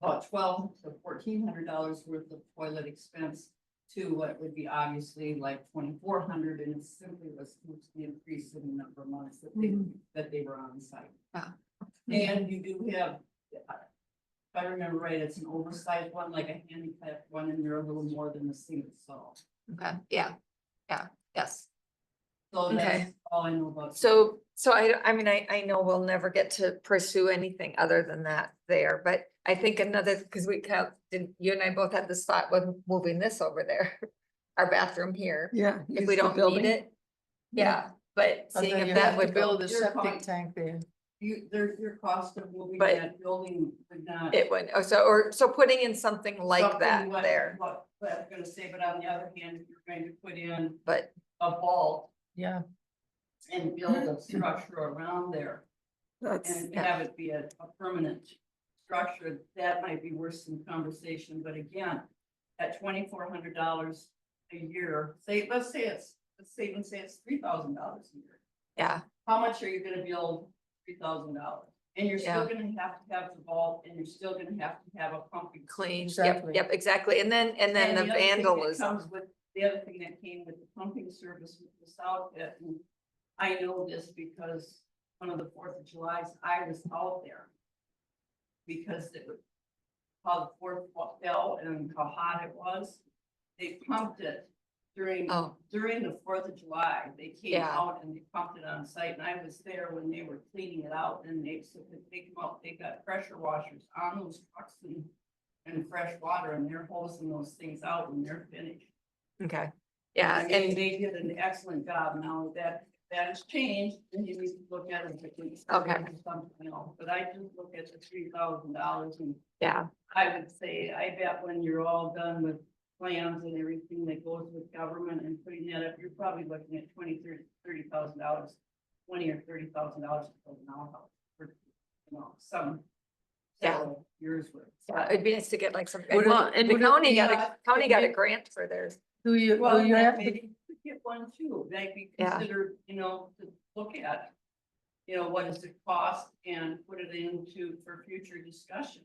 about $1,200 to $1,400 worth of toilet expense to what would be obviously like 2,400, and it simply was the increase in the number of months that they were on site. Yeah. And you do have, if I remember right, it's an oversized one, like a handicap one, and they're a little more than a single stall. okay, yeah, yes. So Okay. that's all I know about. So I mean, I know we'll never get to pursue anything other than that there, but I think because you and I both had this thought with moving this over there, our bathroom here, Yeah. if use we the don't building. need it. Yeah, but But seeing then if you that have to would build go, a Your septic point. tank there. Your cost of moving But- that building would not. it would, so putting in something like something that what- there, What I was gonna say, but on the other hand, if you're going to put in but a vault Yeah. and build a structure around there That's, and have it be a permanent structure, that might be worth some conversation, but again, at $2,400 a year, let's say it's $3,000 a year. yeah, How much are you gonna build $3,000? And you're still Yeah. gonna have to have the vault, and you're still gonna have to have a pumping. clean, yep, Exactly. yep, exactly, and then the And other thing that vandalism. comes with- The other thing that came with the pumping service with the south pit, and I know this because one of the 4th of July's, I was out there. Because it was how the 4th fell and how hot it was. They pumped it during the 4th of July. They came Yeah. out and they pumped it on site, and I was there when they were cleaning it out, and they came out, they got pressure washers on those trucks and fresh water, and they're hosing those things out when they're finished. Okay, yeah, I mean, and they did an excellent job. Now that that has changed, then you need to look at it. Okay. Something else, but I just look at the $3,000 and Yeah, I would say, I bet when you're all done with plans and everything that goes with government and putting that up, you're probably looking at $30,000, $20,000 or $30,000 for an outhouse. For, you know, some. Yeah. several years worth. yeah, it'd be nice to get like some, Would it- well, and the would it county be- got a grant for theirs. Do you, Well, do you have to, maybe you could get one too, that be Yeah. considered, you know, to look at. You know, what does it cost and put it into for future discussion.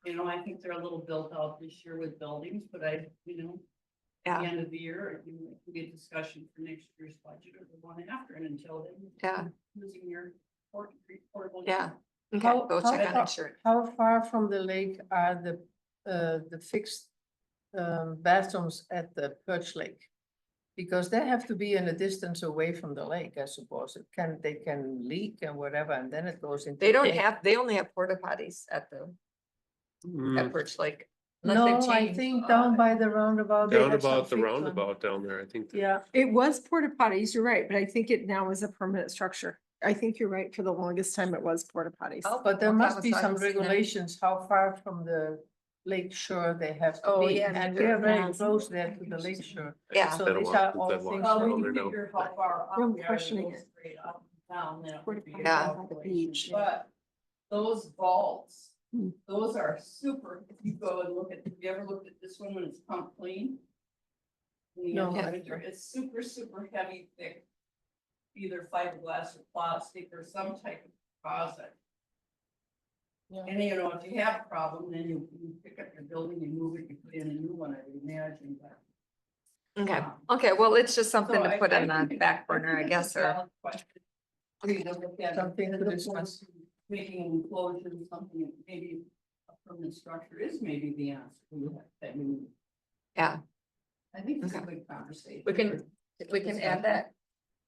You know, I think they're a little built out this year with buildings, but at the Yeah. end of the year, you know, it can be a discussion for next year's budget or the one after, and until then. Yeah. Using your portable. Yeah, okay, How- go how check on far- insurance. how far from the lake are the fixed bathrooms at the Perch Lake? Because they have to be in a distance away from the lake, I suppose. They can leak and whatever, and then it goes into. They don't the lake. have, they only have porta potties at Mm, Birch Lake. unless they've No, I changed. think down by the roundabout. they Down have some about the fixed one. roundabout down there, I think. Yeah, It was porta potties, you're right, but I think it now is a permanent structure. I think you're right, for the longest time it was porta potties. Oh, but there okay, must was be I some listening? regulations, how far from the lake shore they have to Oh, be. yeah, And sure. we are very Yeah. close there to the lake shore. Yeah. So They don't these want are to all put that things. long Well, down we there can now. figure how far up. I'm we are, questioning goes it. straight up and down, then it would be a Yeah, by the calculation. beach. But those vaults, Hmm. those are super, if you go and look at, have you ever looked at this one when it's pumped clean? When you have No, the I winter, it's super, super heavy, thick. Either fiberglass or plastic or some type of composite. Yeah. And you know, if you have a problem, then you pick up your building, you move it, you put in a new one, I would imagine, but. Okay, okay, well, it's just something So to put on the think back burner, I think guess, it's a or, valid question. For you to look at. Something to as opposed discuss. to Making an enclosure, something, maybe a permanent structure is maybe the answer. That you need. yeah, I think it's a Okay. good conversation. we can add that.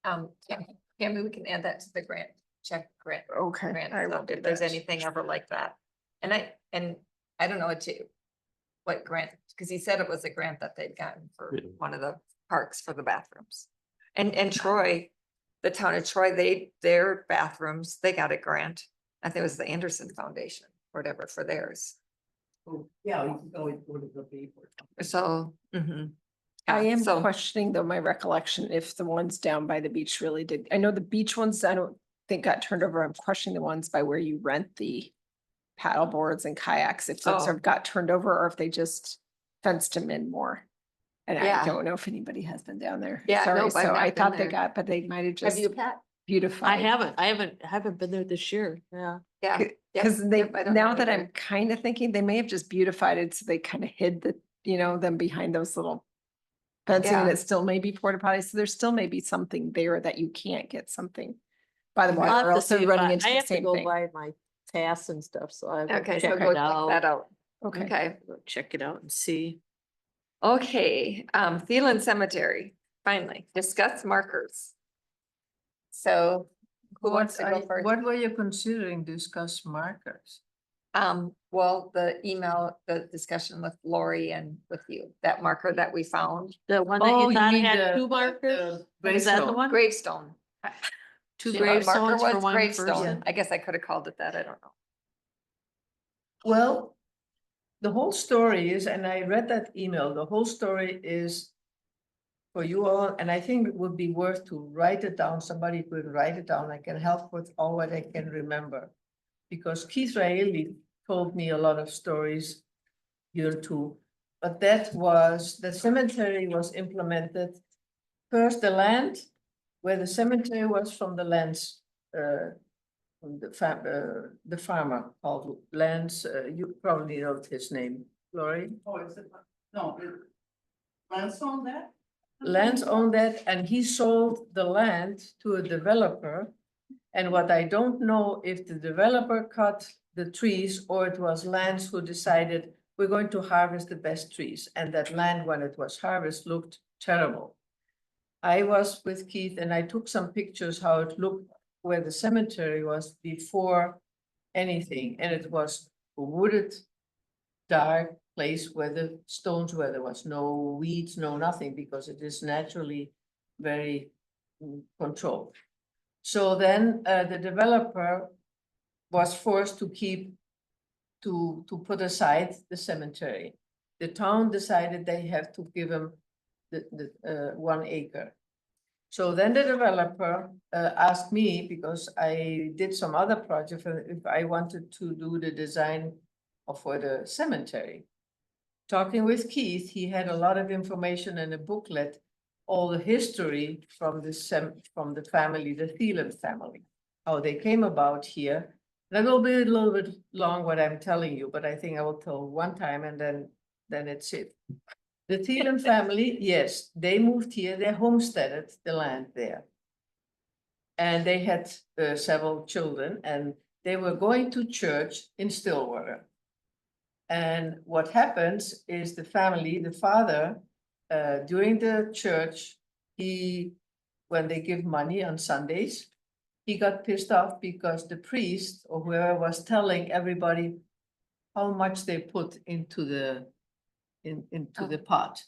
Tammy, we can add that to the grant, check grant, Okay. grant, I will stuff, do if there's that. anything ever like that. And I don't know what grant, because he said it was a grant that they'd gotten for Yeah. one of the parks for the bathrooms. And Troy, the town of Troy, their bathrooms, they got a grant. I think it was the Anderson Foundation, or whatever, for theirs. Oh, yeah, you can always go to the paper. So, mhm. I Yeah, am so- questioning though, my recollection, if the ones down by the beach really did, I know the beach ones, I don't think got turned over. I'm questioning the ones by where you rent the paddle boards and kayaks, if those Oh. have got turned over or if they just fenced them in more. And I Yeah. don't know if anybody has been down there. Yeah, Sorry, nope, I've so not I been thought they there. got, but they might have Have just you, Pat? beautified. I haven't been there this year, yeah. Yeah. C- Yep, Cause they, yep, I don't now know that either. I'm kind of thinking, they may have just beautified it, so they kind of hid them behind those little fencing, and Yeah. it still may be porta potties, so there still may be something there that you can't get something by the I'll water, have or to else they're see if running I into the have to same go thing. by my tasks and stuff, so I will Okay, check so go it check out. that out. Okay, Okay, Go check it out and see. okay, Thielen Cemetery, finally, discuss markers. So who wants to go first? What were you considering discuss markers? Well, the email, the discussion with Lori and with you, that marker that we found, The one that Oh, you you thought mean had the- two markers? Was that the gravestone. one? gravestone. Two See what marker gravestones for was? one Gravestone. person? I guess I could have called it that, I don't know. Well, the whole story is, and I read that email, the whole story is for you all, and I think it would be worth to write it down. Somebody could write it down. I can help with all what I can remember. Because Keith Raeli told me a lot of stories here too. But that was, the cemetery was implemented. First, the land, where the cemetery was from the lands, from the farmer called Lance, you probably know his name, Lori. Oh, is it, no, Lance owned that? Lance owned that and he sold the land to a developer. And what I don't know if the developer cut the trees or it was Lance who decided we're going to harvest the best trees. And that land, when it was harvested, looked terrible. I was with Keith and I took some pictures how it looked where the cemetery was before anything. And it was a wooded, dark place where the stones, where there was no weeds, no nothing, because it is naturally very control. So then the developer was forced to to put aside the cemetery. The town decided they have to give him the 1 acre. So then the developer asked me, because I did some other project, if I wanted to do the design for the cemetery. Talking with Keith, he had a lot of information in a booklet, all the history from from the family, the Thielen family, how they came about here. That will be a little bit long what I'm telling you, but I think I will tell one time and then it's it. The Thielen family, yes, they moved here, they homesteaded the land there. And they had several children and they were going to church in Stillwater. And what happens is the family, the father, during the church, when they give money on Sundays, he got pissed off because the priest or whoever was telling everybody how much they put into the pot.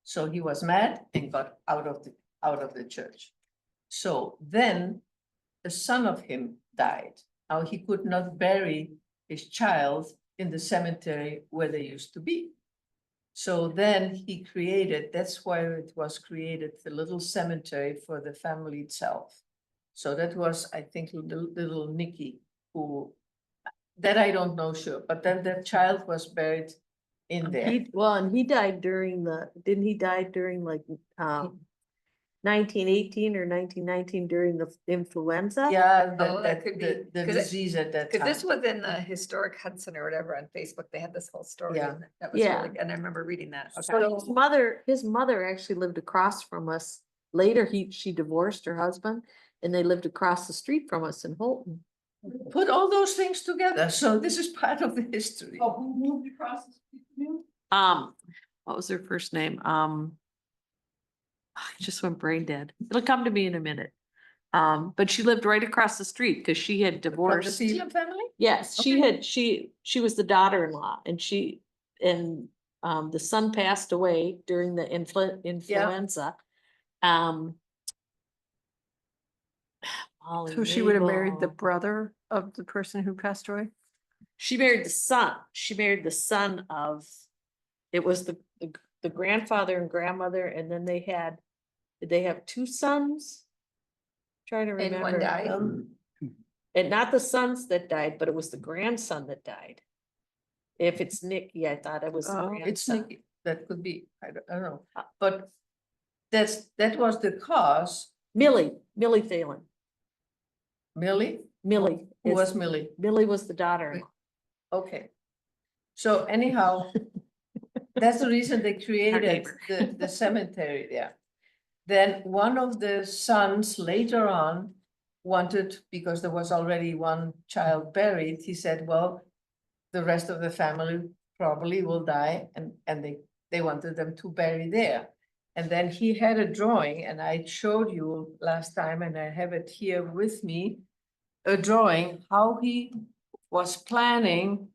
So he was mad and got out of the church. So then the son of him died. Now he could not bury his child in the cemetery where they used to be. So then he created, that's why it was created, the little cemetery for the family itself. So that was, I think, little Nikki, that I don't know sure, but then the child was buried in there. And he died during didn't he die during like, 1918 or 1919 during the influenza? Yeah, Oh, that could be, the 'cause it- disease at that time. Cause this was in the historic Hudson or whatever on Facebook. They had this whole story. Yeah. and That was Yeah. really, and I remember reading that. Okay. So his mother actually lived across from us. Later, she divorced her husband and they lived across the street from us in Holton. Put all those things together, so this is part of the history. Oh, who moved across the street from you? What was her first name? I just went brain dead. It'll come to me in a minute. But she lived right across the street because she had From the divorced. Thielen family? Yes, she was the daughter-in-law and the son passed away during the influenza. Molly So she would have married the Mabel. brother of the person who passed away? She married the son. She married the son of, it was the grandfather and grandmother, and then did they have 2 sons? Trying to And one remember. died. And not the sons that died, but it was the grandson that died. If it's Nikki, I thought it was the Oh, It's grandson. Nikki, that could be, I don't know, but that was the cause. Millie Thalen. Millie, Millie. who is- was Millie? Millie was the daughter. Okay. So anyhow, that's the reason they created neighbor. the cemetery there. Then one of the sons later on wanted, because there was already one child buried, he said, well, the rest of the family probably will die and they wanted them to bury there. And then he had a drawing, and I showed you last time, and I have it here with me, a drawing, how he was planning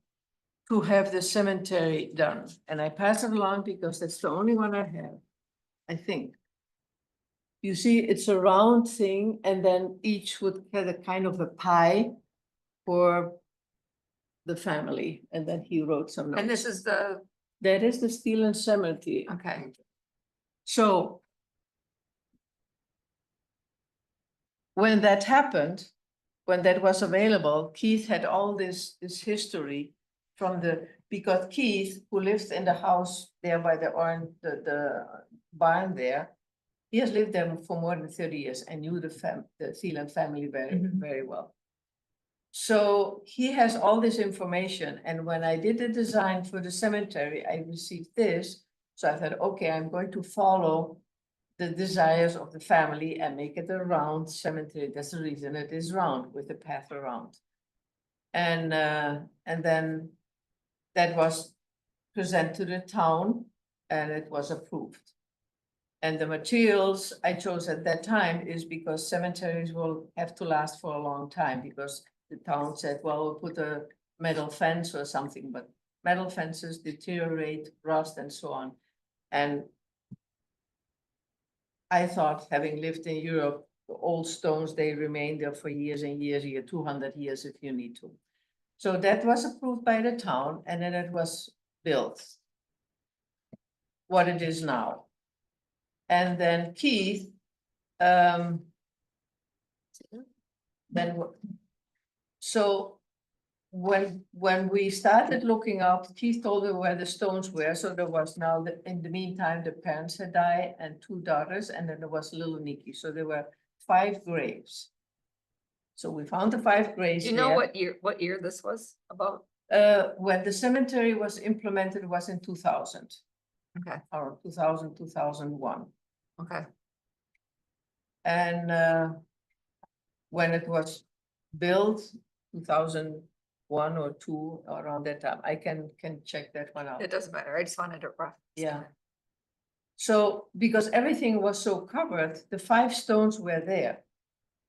to have the cemetery done. And I pass it along because that's the only one I have, I think. You see, it's a round thing, and then each would get a kind of a pie for the family, and then he wrote some notes. And this is the, That is the Thielen Cemetery. okay. So when that happened, when that was available, Keith had all this history from because Keith, who lives in the house there by the barn there, he has lived there for more than 30 years and knew the Thielen family very well. So he has all this information, and when I did the design for the cemetery, I received this. So I thought, okay, I'm going to follow the desires of the family and make it a round cemetery. That's the reason it is round, with a path around. And then that was presented to the town and it was approved. And the materials I chose at that time is because cemeteries will have to last for a long time, because the town said, well, we'll put a metal fence or something, but metal fences deteriorate, rust and so on. And I thought, having lived in Europe the old stones, they remain there for years and years, 200 years if you need to. So that was approved by the town and then it was built. What it is now. And then Keith, then, so when we started looking out, Keith told me where the stones were, so there was now, in the meantime, the parents had died and 2 daughters, and then there was little Nikki, so there were 5 graves. So we found the 5 graves Do you know there. what year this was about? When the cemetery was implemented was in 2000, Okay, or 2000, 2001. okay. And when it was built, 2001 or 2, around that time, I can check that one out. It doesn't matter. I just wanted to rough. Yeah. So, because everything was so covered, the 5 stones were there.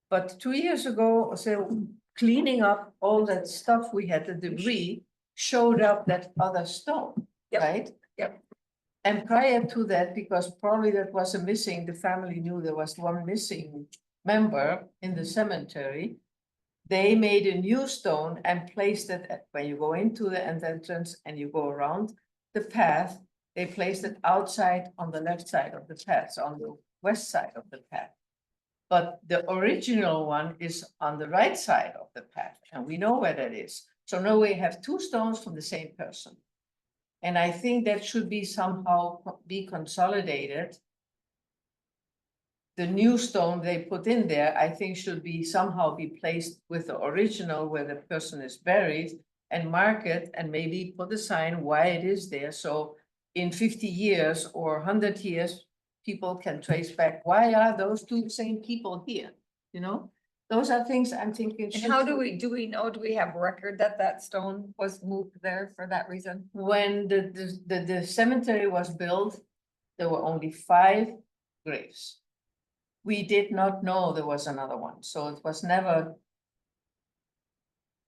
But 2 years ago, so cleaning up all that stuff we had, the debris, showed up that other stone, Yep, right? yep. And prior to that, because probably that was a missing, the family knew there was one missing member in the cemetery. They made a new stone and placed it when you go into the entrance and you go around the path. They placed it outside on the left side of the path, so on the west side of the path. But the original one is on the right side of the path, and we know where that is. So now we have 2 stones from the same person. And I think that should be somehow be consolidated. The new stone they put in there, I think should be somehow be placed with the original where the person is buried and mark it and maybe put a sign why it is there. So in 50 years or 100 years, people can trace back, why are those 2 same people here? You know, those are things I'm thinking. And how do we know, do we have record that stone was moved there for that reason? When the cemetery was built, there were only 5 graves. We did not know there was another one, so it was never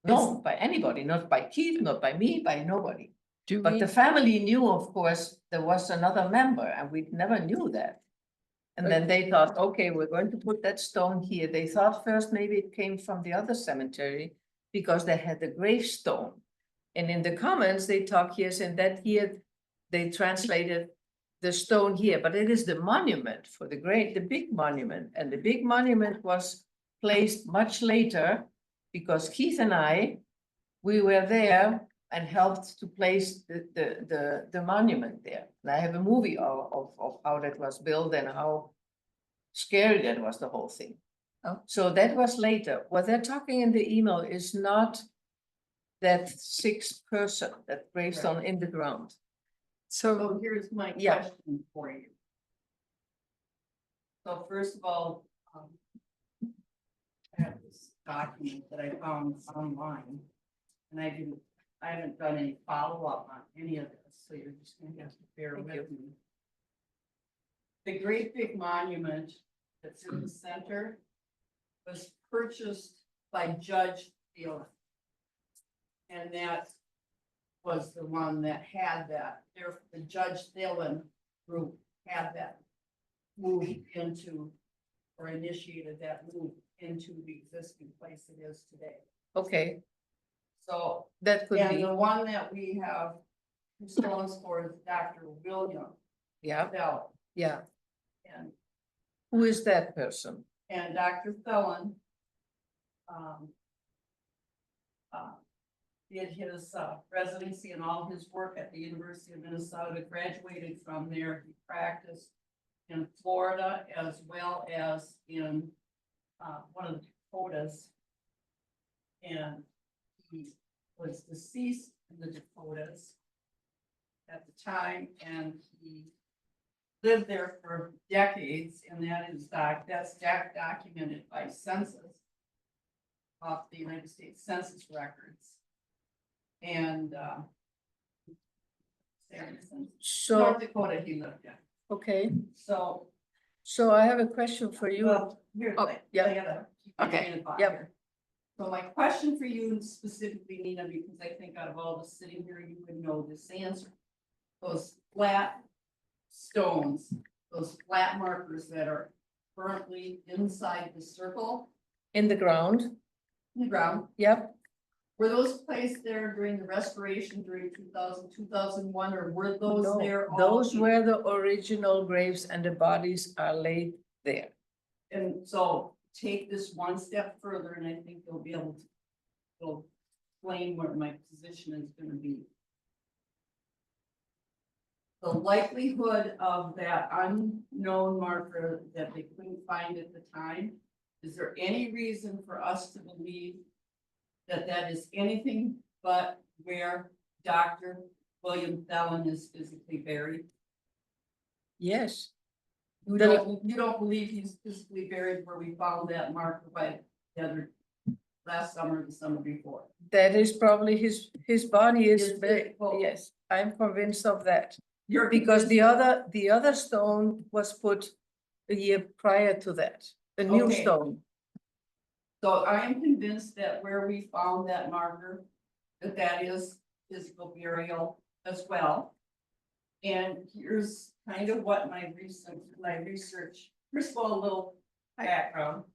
known by anybody, not by Keith, not by me, by nobody. Do But we, the family knew, of course, there was another member and we never knew that. And then they thought, okay, we're going to put that stone here. They thought first maybe it came from the other cemetery because they had the gravestone. And in the comments, they talk here, and that here, they translated the stone here, but it is the monument for the big monument. And the big monument was placed much later because Keith and I, we were there and helped to place the monument there. And I have a movie of how that was built and how scary that was, the whole thing. Oh. So that was later. What they're talking in the email is not that 6th person, that gravestone in the ground. so, So here's my Yeah. question for you. So first of all, I have this document that I found online. And I haven't done any follow-up on any of this, so you're just gonna have to bear Thank with me. The great big monument that's in the center was purchased by Judge Thielen. And that was the one that had that, there, the Judge Thielen group had that moved into, or initiated that move into the existing place it is today. Okay, So, that could and be, the one that we have stones for is Dr. William yeah, Bell. yeah. And, Who is that person? and Dr. Felon did his residency and all his work at the University of Minnesota, graduated from there. He practiced in Florida as well as in one of the Dakotas. And he was deceased in the Dakotas at the time, and he lived there for decades, and that's documented by census off the United States Census records. And So, North Dakota he lived in. okay, So, so I have a question for you. well, here's Oh, the thing, yeah. I gotta keep my Okay, train of thought yep. here. So my question for you specifically, Nina, because I think out of all the sitting here, you would know this answer. Those flat stones, those flat markers that are currently inside the circle, In the ground, in the ground. yep. Were those placed there during the restoration during 2000, 2001, or were those No, there? all those along? were the original graves and the bodies are laid there. And so take this one step further, and I think you'll be able to. Will explain where my position is gonna be. The likelihood of that unknown marker that they couldn't find at the time, is there any reason for us to believe that that is anything but where Dr. William Thelen is physically buried? Yes, You don't believe he's physically buried where we found that marker by the other, last summer, or the summer before? that is probably his body is, Is it- well- yes, I'm convinced of that. You're Because convinced- the other stone was put a year prior to that, a new Okay. stone. So I am convinced that where we found that marker, that is physical burial as well. And here's kind of what my research, first of all, a little background.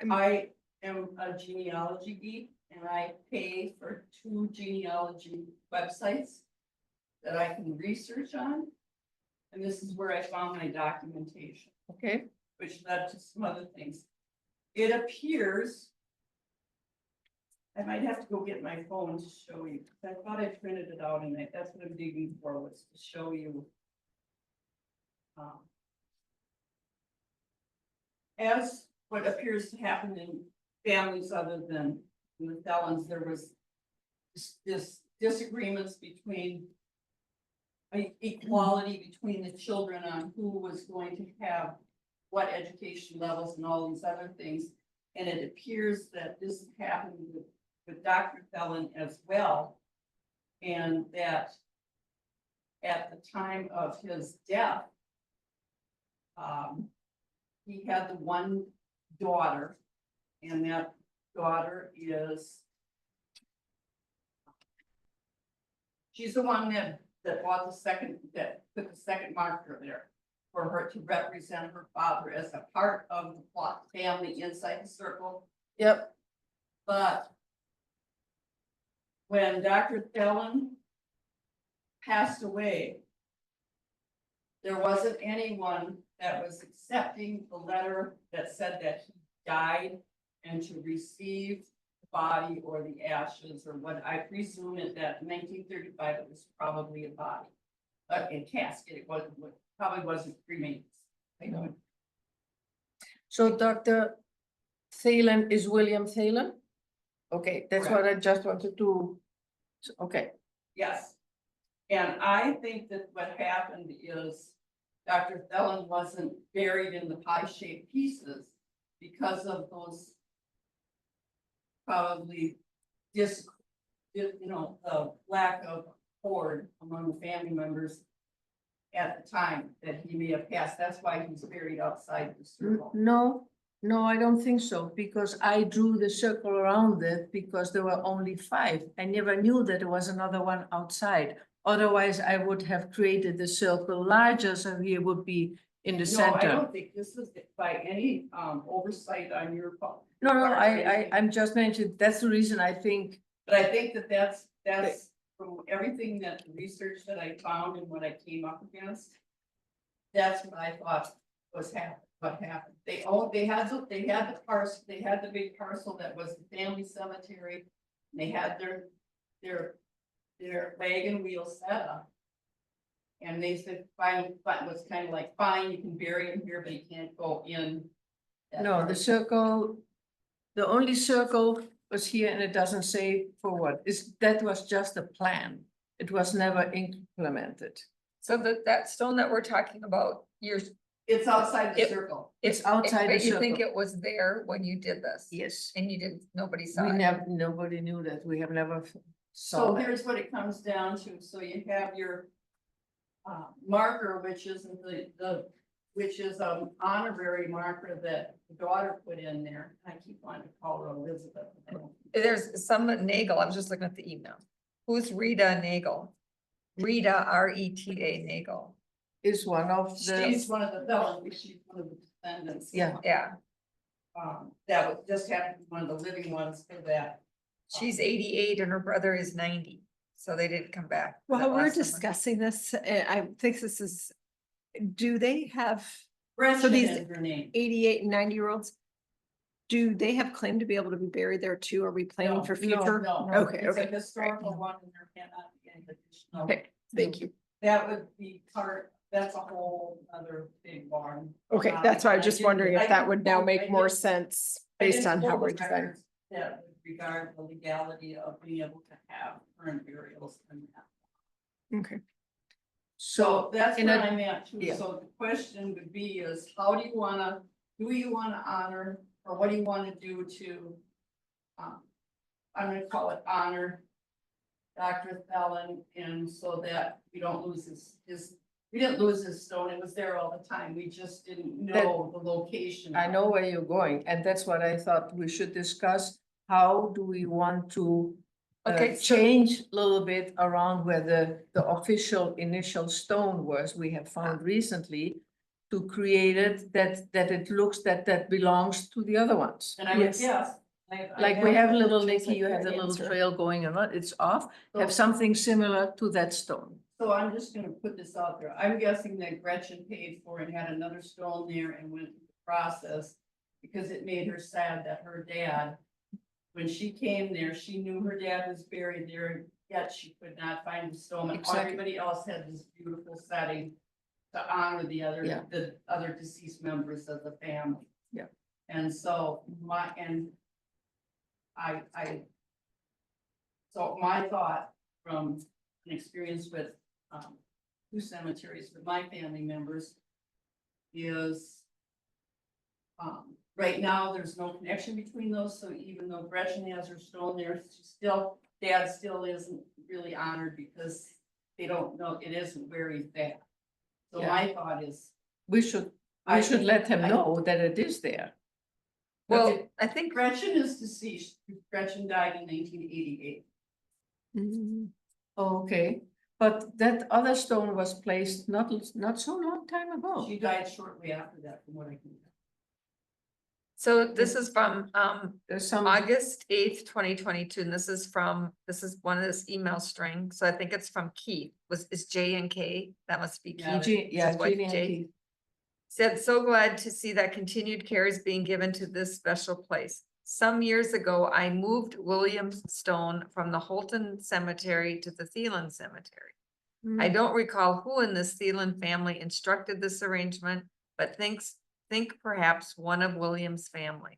I am a genealogy geek, and I pay for 2 genealogy websites that I can research on. And this is where I found my documentation, Okay, which led to some other things. It appears. I might have to go get my phone to show you, 'cause I thought I printed it out, and that's what I'm digging for, was to show you. As what appears to happen in families other than the Thelens, there was this disagreements between equality between the children on who was going to have what education levels and all these other things. And it appears that this happened with Dr. Thelen as well. And that at the time of his death, he had the one daughter, and that daughter is, she's the one that bought the second, that put the second marker there for her to represent her father as a part of the plot family inside the circle. yep, But when Dr. Thelen passed away, there wasn't anyone that was accepting the letter that said that he died and to receive the body or the ashes, or what I presume is that in 1935, it was probably a body. A casket, it wasn't, probably wasn't cremated. I know. so Dr. Thelen is William Thelen? Okay, that's what I just wanted to, okay, Yes. And I think that what happened is Dr. Thelen wasn't buried in the pie-shaped pieces because of those probably the lack of accord among the family members at the time that he may have passed. That's why he's buried outside the circle. no, I don't think so, because I drew the circle around it because there were only 5. I never knew that there was another one outside. Otherwise, I would have created the circle larger, so he would be in the No, I center. don't think this is by any oversight on your part. No, part. I'm just mentioning, that's the reason I think, But I think that that's from everything that the research that I found and what I came up against. That's what I thought was what happened. They had the parcel, they had the big parcel that was the family cemetery. And they had their wagon wheel set up. And they said, fine, but was kind of like, fine, you can bury him here, but you can't go in. that no, the part. circle, the only circle was here and it doesn't say for what. That was just a plan. It was never implemented. So that stone that we're talking about, It's outside the It- circle. It's outside the but you think circle. it was there when you did this? Yes, And you didn't, nobody saw we it? never, nobody knew that. We have never saw So that. here's what it comes down to. So you have your marker, which is which is an honorary marker that the daughter put in there. I keep wanting to call her Elizabeth. but I don't- There's some Nagel, I'm just looking at the email. Who's Rita Nagel? Rita, Reta Nagel. Is one of She's the, one of the felons, she's one of the descendants. Yeah. Yeah, That would just have to be one of the living ones for that. she's 88 and her brother is 90, so they didn't come back. for that While we're last summer. discussing this, I think this is, do they have Gretchen these- is her name. 88 and 90-year-olds? Do they have claim to be able to be buried there too? Are we planning No, for no, future? no. Okay, It's a okay. historical one and there cannot be any additional. Okay, thank you. That would be that's a whole other big barn. Okay, that's why I was I just didn't- wondering I if that didn't would now pull- I make more didn't- sense I based didn't on how pull we're the designing. records That would regard the legality of being able to have current burials and that. Okay. So that's in where a- I'm at too. yeah. So the question would be is, how do you wanna honor, or what do you wanna do to, I'm gonna call it honor Dr. Thelen, and so that we don't lose we didn't lose his stone, it was there all the time, we just didn't know the location. I of know it. where you're going, and that's what I thought we should discuss. How do we want to Okay, so- change a little bit around where the official initial stone was, we have found recently, to create it that it looks that belongs to the other ones. And I would Yes. guess. Like we have a little, Sounds Nikki, like you the have the right little answer. trail going and it's off, have So- something similar to that stone. So I'm just gonna put this out there. I'm guessing that Gretchen paid for and had another stone there and went through the process. Because it made her sad that her dad, when she came there, she knew her dad was buried there, yet she could not find the stone. And Exactly. everybody else had this beautiful setting to honor the Yeah. other deceased members of the family. Yeah. And so so my thought from an experience with, two cemeteries with my family members is, right now, there's no connection between those, so even though Gretchen has her stone there, Dad still isn't really honored because they don't know, it isn't where he's at. So my thought is, We should let him know that it is there. Well, I think Gretchen is deceased, Gretchen died in 1988. Mm, Okay, but that other stone was placed not so long time ago. She died shortly after that, from what I can tell. so. This is from There's some, August 8th, 2022, and this is one of this email string, so I think it's from Keith, is J and K, that must be Yeah, Keith. yeah, his wife, Jeannie and Jay. Keith. Said, so glad to see that continued care is being given to this special place. Some years ago, I moved Williams Stone from the Holton Cemetery to the Thielen Cemetery. I don't recall who in this Thielen family instructed this arrangement, but think perhaps one of Williams' family.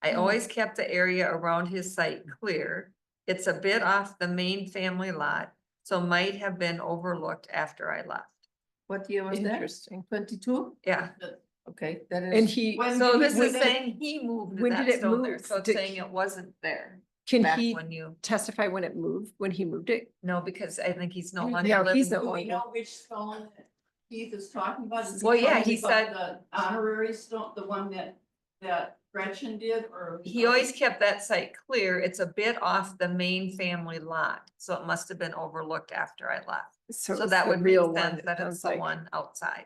I always kept the area around his site clear. It's a bit off the main family lot, so might have been overlooked after I left. What year was that? Interesting. 22? Yeah, Okay, that is. And he, When so did this he is move it? saying he moved When that did it stone there, move? so it's Did- saying it wasn't there can back he when you, testify when it moved, when he moved it? no, because I think he's no Yeah, longer he's living. no Do we longer- know which stone that Keith is talking about? Is Well, yeah, talking he about said- The honorary stone, the one that Gretchen did, or? He always kept that site clear. It's a bit off the main family lot, so it must have been overlooked after I left. So it's that the would make real one, sense it that it's sounds the like. one outside.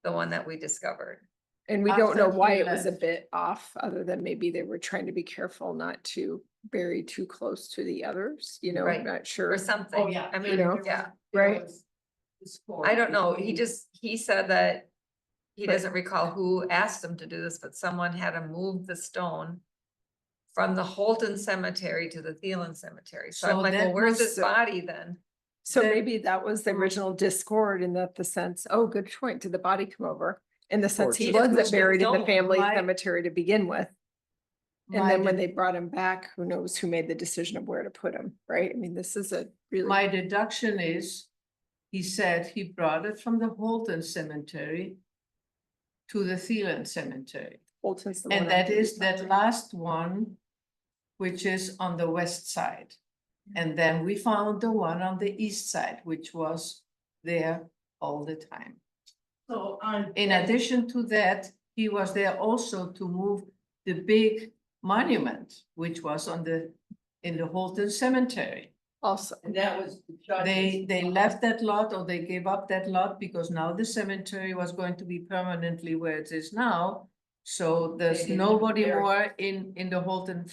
The one that we discovered. And we don't know After why he it was a left. bit off, other than maybe they were trying to be careful not to bury too close to the others, you know, Right. not sure. Or something. Oh, yeah. I there- mean, know, there was- yeah, there right. was discord I don't know. between- He said that he Right. doesn't recall who asked him to do this, but someone had him move the stone from the Holton Cemetery to the Thielen Cemetery. So I'm So like, well, that where's was, his body then? So that- maybe that was the original discord in that the sense, oh, good point, did the body come over? In the sense he He didn't wasn't move the buried in the stone. family My- cemetery to begin with. And My then when de- they brought him back, who knows who made the decision of where to put him, right? I mean, this is a really, My deduction is, he said he brought it from the Holton Cemetery to the Thielen Cemetery. Bolton's the one. And on that the is east that side. last one, which is on the west side. And then we found the one on the east side, which was there all the time. So on. In addition to that, he was there also to move the big monument, which was in the Holton Cemetery. Also, And that was. the judge's They fault. left that lot or they gave up that lot because now the cemetery was going to be permanently where it is now. So there's didn't nobody bury- more in the Holton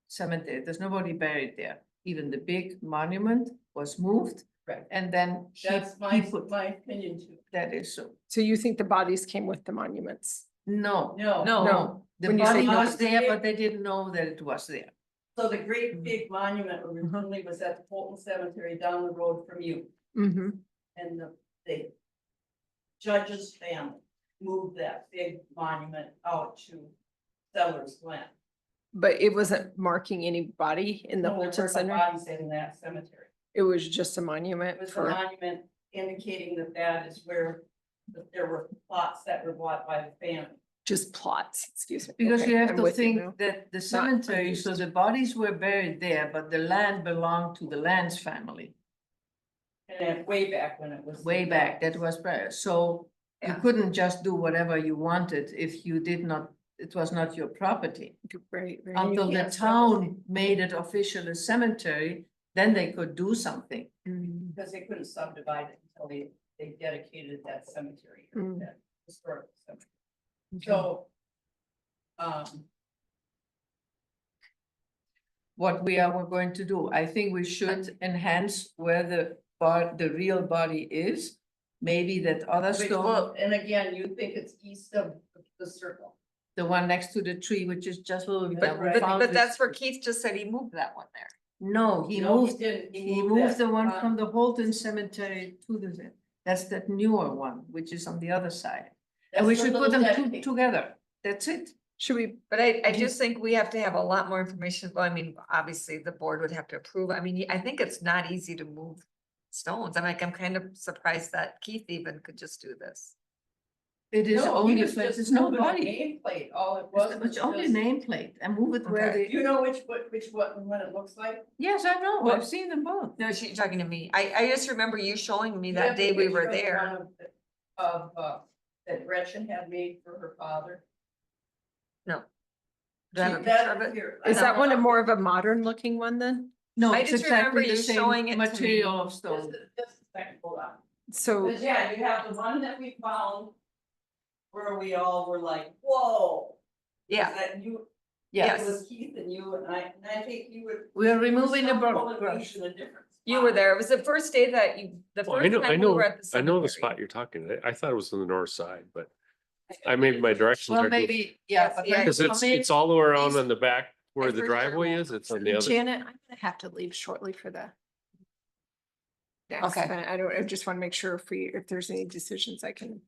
cemetery. There's nobody buried there. Even the big monument was moved. Right. And then That's he put, my opinion too. that is so. so you think the bodies came with the monuments? No, No. no, the When you say body no- was there, but they didn't know that it was there. So the great big monument originally was at the Fulton Cemetery down the road from you, Mm-hmm. and the judge's family moved that big monument out to Settlers Glen. But it wasn't marking any body in the No, there Holton were no Center? bodies in that cemetery. It was just a monument It was a for, monument indicating that that is where there were plots that were bought by the family. just plots, excuse me. Because Okay, you have I'm to with you now. think that the cemetery, so confused. the bodies were buried there, but the land belonged to the Lance family. And then way back when it was. Way back, that was prior, so you Yeah. couldn't just do whatever you wanted if you did not, it was not your property. Right, right. Until the can't town made it official a cemetery, then they could do something. Mm. Because they couldn't subdivide it until they dedicated that cemetery, Mm. that historic cemetery. Okay. So. What we're going to do, I think we should enhance where the real body is. Maybe that other which stone, will- and again, you think it's east of the circle. the one next to the tree, which is just a little bit. But- we but- found But this- that's where Keith just said he moved that one there. No, he No, moved, didn't. he moved that the one spot. from the Holton Cemetery to the, that's that newer one, which is on the other side. And we That's the should put little them dedicated- together, that's it. Should we, But I Mhm. just think we have to have a lot more information. Well, I mean, obviously the board would have to approve. I mean, I think it's not easy to move stones. I'm kind of surprised that Keith even could just do this. It is No, he only, was there's just no moving a body. Nameplate, all it was. It's only a nameplate and move it where Okay. they, You know which what, and what it looks like? yes, I know, Well- I've seen them both. No, you're talking to me. I just remember you showing me You that have day the we were picture of there. one that Gretchen had made for her father. Do I have a That picture of it? here, is that one a no, more of a modern looking one then? No, I it's just remember exactly the you showing it same to me. material of Just stone. just a second, hold on. So, Cause yeah, you have the one that we found where we all were like, whoa. Yeah, That you, Yeah, it was Keith and you and I think you would. we are removing the Some brush. elevation of difference. you were there. It was the first day that you, the Well, first time we were at the I know the cemetery. spot you're talking. I thought it was on the north side, but I made my directions. Well, are good. maybe, yeah. but Yeah, then Cause it's, come in- it's all the way around east- on the back where the for sure driveway won't is. It's on the other. Janet, I'm gonna have to leave shortly for the next Okay. event. I just want to make sure if there's any decisions I can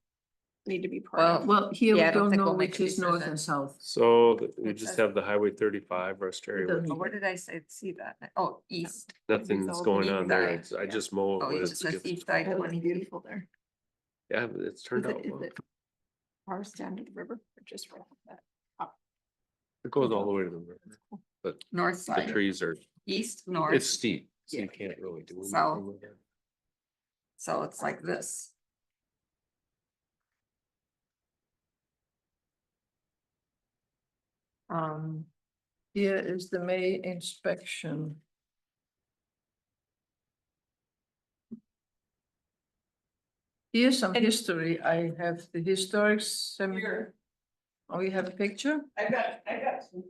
need to be part Well, of. Well, here we Yeah, I don't don't think know we'll make which a is north decision. and south. So we It just says- have the Highway 35 rest area. doesn't with Oh, where did I say, see that? Oh, east. Nothing's all going beneath on there. that. It's- I just mow. Oh, it you when just it said gets- east side That looks 20 feet. beautiful there. Yeah, but it's turned out well. Ours down to the river or just right off that? It goes all the way to the river, but North the side, trees are, east, north. it's steep, so Yeah. you can't really do South. anything with it. So it's like this. Here is the May inspection. Here's some And- history. I have the historic cemetery. Here, Oh, you have a picture? I got some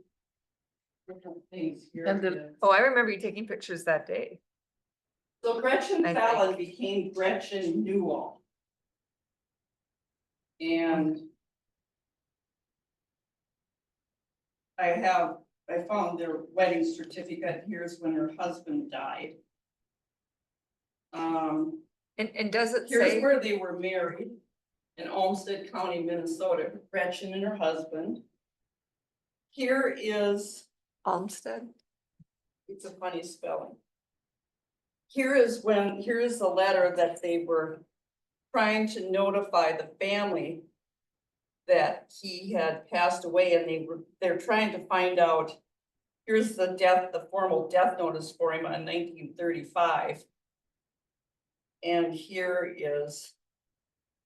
different things here. And the- Oh, I remember you taking pictures that day. So Gretchen I Fallon became Gretchen Newell. And I found their wedding certificate. Here's when her husband died. And does it Here's say, where they were married in Olmsted County, Minnesota, Gretchen and her husband. Here is, Olmsted? it's a funny spelling. Here is the letter that they were trying to notify the family that he had passed away, and they're trying to find out, here's the formal death notice for him on 1935. And here is,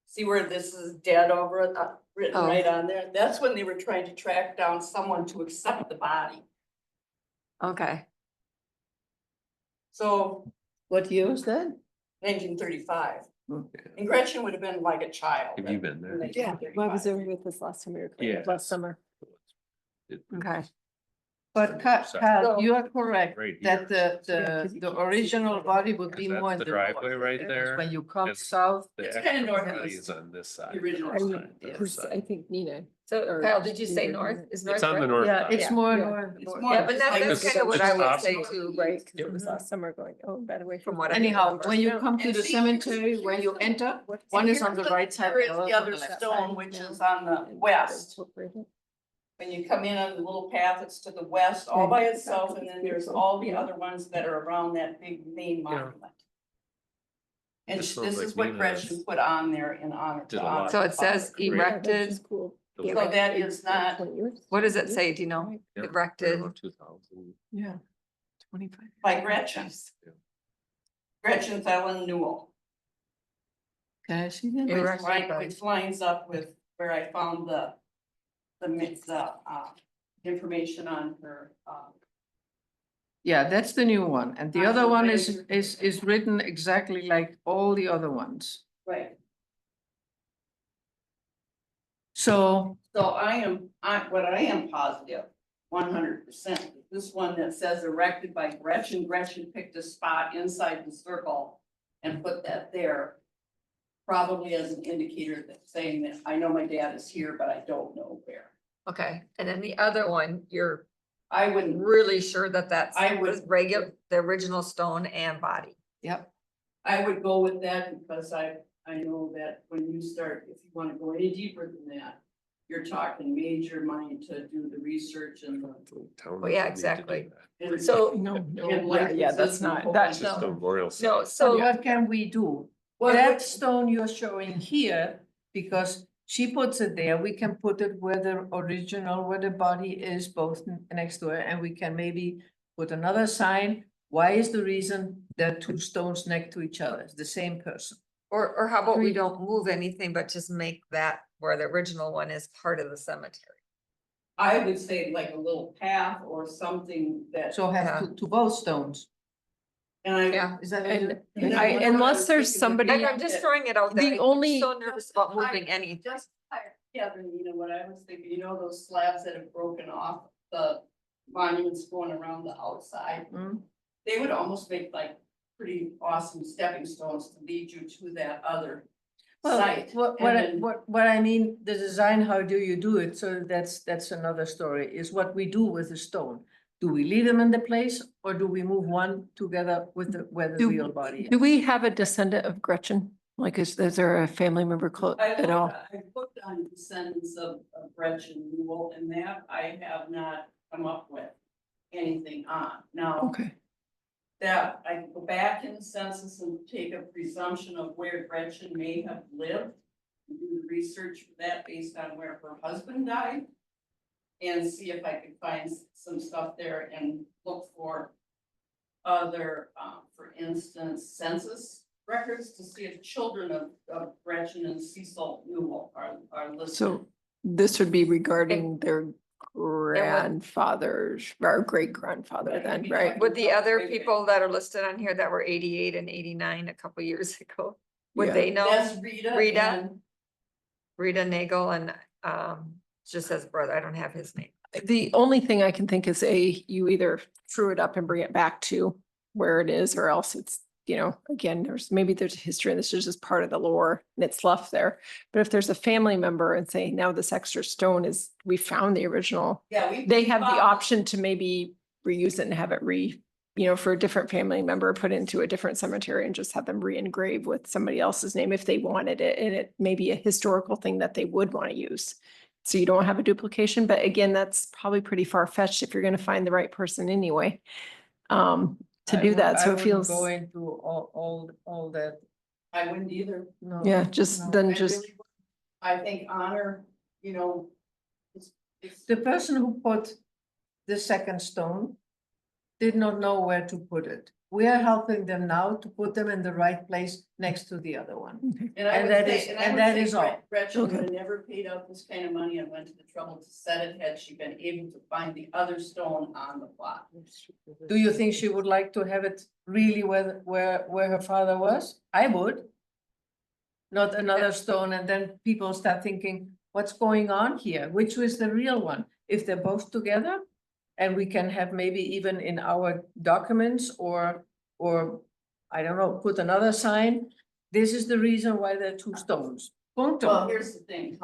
see where this is dead over it, written Oh. right on there? That's when they were trying to track down someone to accept the body. Okay. So What year was that? 1935, Hmm. and Gretchen would have been like a child. Have you been there? when they Yeah, turned well, I was 35. over with this last time we were, Yeah. last summer. It- Okay. But So- Kyle, you are correct, Right that here. Yeah, 'cause you the can't see original it. body would be Is that more in the the driveway north, right because there? when you come It's- south. The It's kinda actual body northeast. is on this side. The original I side, mean, yeah. because I think Nina. So or Kyle, did you say Nina- north? Is north It's on the right? north Yeah, side. it's more Yeah. north. It's north. more- Yeah, but Like that's it's- kind of what I it's would opposite. say too, Right, because it was Mhm. last summer going, oh, by the way. From what I Anyhow, when you remember. come to And the see, cemetery, when you enter, one is on the right side. Here is the other the on other left. stone, which is on the west. When you come in on the little path, it's to the west all by itself, and then there's all the other ones that are around that big main monument. And This this sounds like is what Nina's. Gretchen put on there in honor. Did to a lot. honor So her it says father. erected, Cool. The Yeah, So like that eight- is not- 20 years. what does it say? Do you know? Yeah, right Erected. around 2000. Yeah. 25. By Gretchen. Gretchen Thelen Newell. Can I see that? Which lines up with where I found the information on her, Yeah, that's the new one, and the On other the one razor. is written exactly like all the other ones. right. So, So what I am positive, 100%, this one that says erected by Gretchen, Gretchen picked a spot inside the circle and put that there. Probably as an indicator that saying that I know my dad is here, but I don't know where. Okay, and then the other one, you're I wouldn't, really sure that that's I would- was regular, the original stone and body. yep, I would go with that because I know that when you start, if you wanna go any deeper than that, you're talking major money to do the research and the. Town Oh, yeah, doesn't need to do exactly. that. and- So- No, And no, yeah, licenses that's and a not, whole that's bunch Just of- a memorial. No, site. so so, what can we do? Well, That stone you're showing here, because she puts it there, we can put it where the original, where the body is, both next to it, and we can maybe put another sign. Why is the reason there are two stones next to each other? It's the same person. or how about we Three. don't move anything, but just make that where the original one is part of the cemetery? I would say like a little path or something that. So have two both stones. And I. Yeah. Is that? And what And you- I- then unless was there's thinking somebody- would be I'm just that- throwing it out The there. I'm only- so nervous about moving anything. Just, yeah, you know what I was thinking, you know, those slabs that have broken off, the monuments going around the outside. Hmm? They would almost make like pretty awesome stepping stones to lead you to that other Well, site. what And then- I mean, the design, how do you do it? So that's another story, is what we do with the stone. Do we leave them in the place, or do we move one together with where the Do- real body is? Do we have a descendant of Gretchen? Like, is there a family member at all? I looked on descendants of Gretchen Newell, and that I have not come up with anything on. Now, Okay, that I can go back in the census and take a presumption of where Gretchen may have lived. And do the research for that based on where her husband died. And see if I could find some stuff there and look for other, for instance, census records to see if children of Gretchen and Cecil Newell are listed. so this would be regarding their grandfathers, or great grandfather then, right? Would the other people that are listed on here that were 88 and 89 a couple years ago, would Yeah. they know? That's Rita. Rita? and- Rita Nagel and, just says brother, I don't have his name. The only thing I can think is you either true it up and bring it back to where it is, or else it's, again, maybe there's a history and this is just part of the lore and it's left there. But if there's a family member and say, now this extra stone we found the original, Yeah, we. they have the found- option to maybe reuse it and have it for a different family member, put into a different cemetery and just have them re-engrave with somebody else's name if they wanted it. And it may be a historical thing that they would want to use. So you don't have a duplication, but again, that's probably pretty far-fetched if you're gonna find the right person anyway. To do that, so it feels, Go into all that, I wouldn't either. no. yeah, just no. I then really just, wouldn't. I think honor, it's. The person who put the second stone did not know where to put it. we are helping them now to put them in the right place next to the other one. And I And would that say, is- and I and would that say is all. Gretchen Okay. would have never paid out this kind of money and went to the trouble to set it had she been able to find the other stone on the plot. Do you think she would like to have it really where her father was? I would. Not another stone, and then people start thinking, what's going on here? Which was the real one? If they're both together? And we can have maybe even in our documents or, I don't know, put another sign. This is the reason why there are two stones. Well, Punctum. here's the thing,